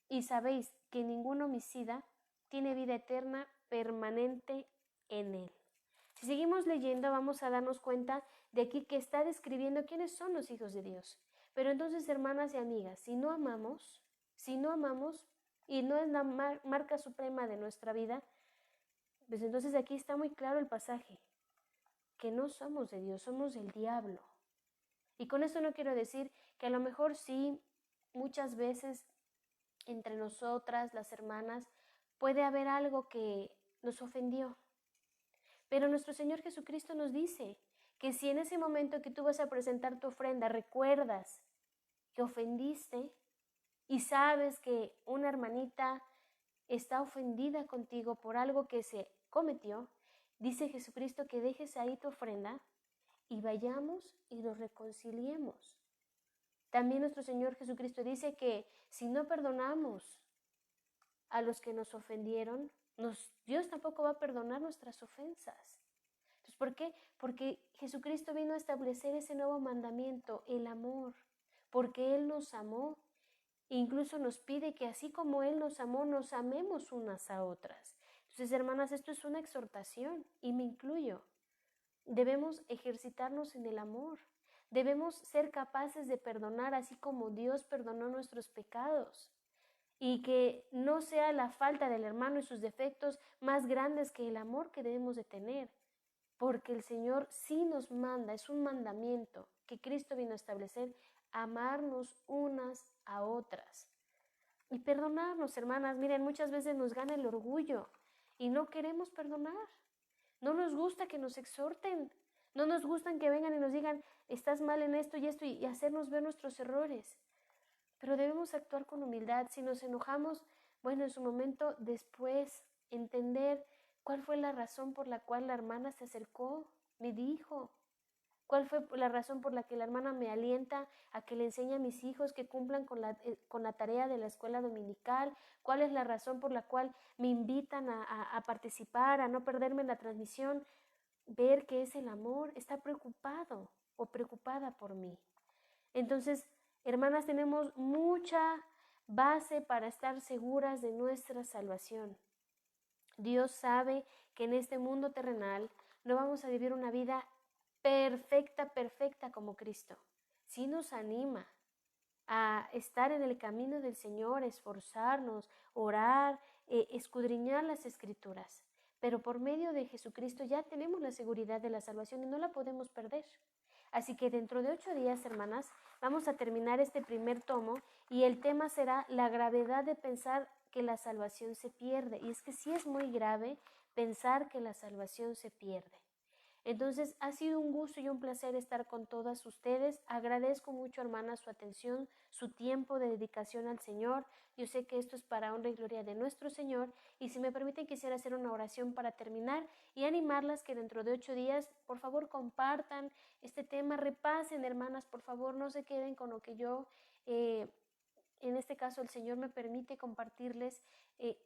Speaker 1: Y sabéis que ningún homicida tiene vida eterna permanente en él. Si seguimos leyendo, vamos a darnos cuenta de aquí que está describiendo quiénes son los hijos de Dios. Pero entonces, hermanas y amigas, si no amamos y no es la marca suprema de nuestra vida, pues entonces aquí está muy claro el pasaje, que no somos de Dios, somos del diablo. Y con esto no quiero decir que a lo mejor sí, muchas veces entre nosotras, las hermanas, puede haber algo que nos ofendió. Pero nuestro Señor Jesucristo nos dice que si en ese momento que tú vas a presentar tu ofrenda recuerdas que ofendiste y sabes que una hermanita está ofendida contigo por algo que se cometió, dice Jesucristo que dejes ahí tu ofrenda y vayamos y nos reconciliemos. También nuestro Señor Jesucristo dice que si no perdonamos a los que nos ofendieron, Dios tampoco va a perdonar nuestras ofensas. Entonces, ¿por qué? Porque Jesucristo vino a establecer ese nuevo mandamiento, el amor, porque Él nos amó. Incluso nos pide que así como Él nos amó, nos amemos unas a otras. Entonces, hermanas, esto es una exhortación y me incluyo. Debemos ejercitarnos en el amor. Debemos ser capaces de perdonar así como Dios perdonó nuestros pecados. Y que no sea la falta del hermano y sus defectos más grandes que el amor que debemos de tener. Porque el Señor sí nos manda, es un mandamiento que Cristo vino a establecer, amarnos unas a otras. Y perdonarnos, hermanas. Miren, muchas veces nos gana el orgullo y no queremos perdonar. No nos gusta que nos exhorten. No nos gustan que vengan y nos digan, estás mal en esto y esto, y hacernos ver nuestros errores. Pero debemos actuar con humildad. Si nos enojamos, bueno, en su momento después entender cuál fue la razón por la cual la hermana se acercó, me dijo. ¿Cuál fue la razón por la que la hermana me alienta a que le enseñe a mis hijos que cumplan con la tarea de la escuela dominical? ¿Cuál es la razón por la cual me invitan a participar, a no perderme la transmisión? Ver que es el amor, está preocupado o preocupada por mí. Entonces, hermanas, tenemos mucha base para estar seguras de nuestra salvación. Dios sabe que en este mundo terrenal no vamos a vivir una vida perfecta como Cristo. Sí nos anima a estar en el camino del Señor, esforzarnos, orar, escudriñar las Escrituras. Pero por medio de Jesucristo ya tenemos la seguridad de la salvación y no la podemos perder. Así que dentro de 8 días, hermanas, vamos a terminar este primer tomo y el tema será la gravedad de pensar que la salvación se pierde. Y es que sí es muy grave pensar que la salvación se pierde. Entonces, ha sido un gusto y un placer estar con todas ustedes. Agradezco mucho, hermanas, su atención, su tiempo de dedicación al Señor. Yo sé que esto es para honra y gloria de nuestro Señor. Y si me permiten, quisiera hacer una oración para terminar y animarlas que dentro de 8 días, por favor, compartan este tema, repasen, hermanas, por favor, no se queden con lo que yo... en este caso el Señor me permite compartirles,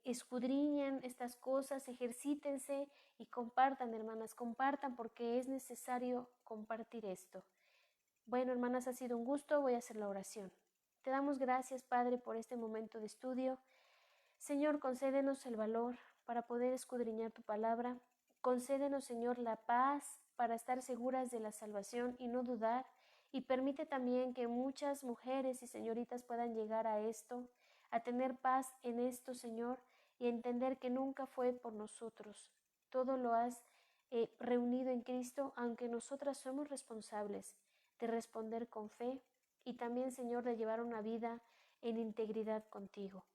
Speaker 1: escudriñen estas cosas, ejercítense y compartan, hermanas, compartan porque es necesario compartir esto. Bueno, hermanas, ha sido un gusto, voy a hacer la oración. Te damos gracias, Padre, por este momento de estudio. Señor, concédenos el valor para poder escudriñar tu palabra. Concédenos, Señor, la paz para estar seguras de la salvación y no dudar. Y permite también que muchas mujeres y señoritas puedan llegar a esto, a tener paz en esto, Señor, y entender que nunca fue por nosotros. Todo lo has reunido en Cristo, aunque nosotras somos responsables de responder con fe y también, Señor, de llevar una vida en integridad contigo.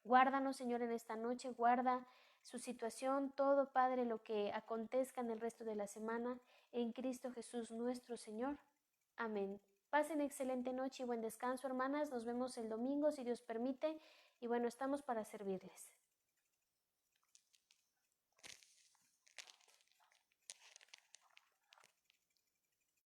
Speaker 1: Guárdanos, Señor, en esta noche, guarda su situación, todo, Padre, lo que acontezca en el resto de la semana, en Cristo Jesús nuestro Señor. Amén. Pasen excelente noche y buen descanso, hermanas. Nos vemos el domingo, si Dios permite. Y bueno, estamos para servirles.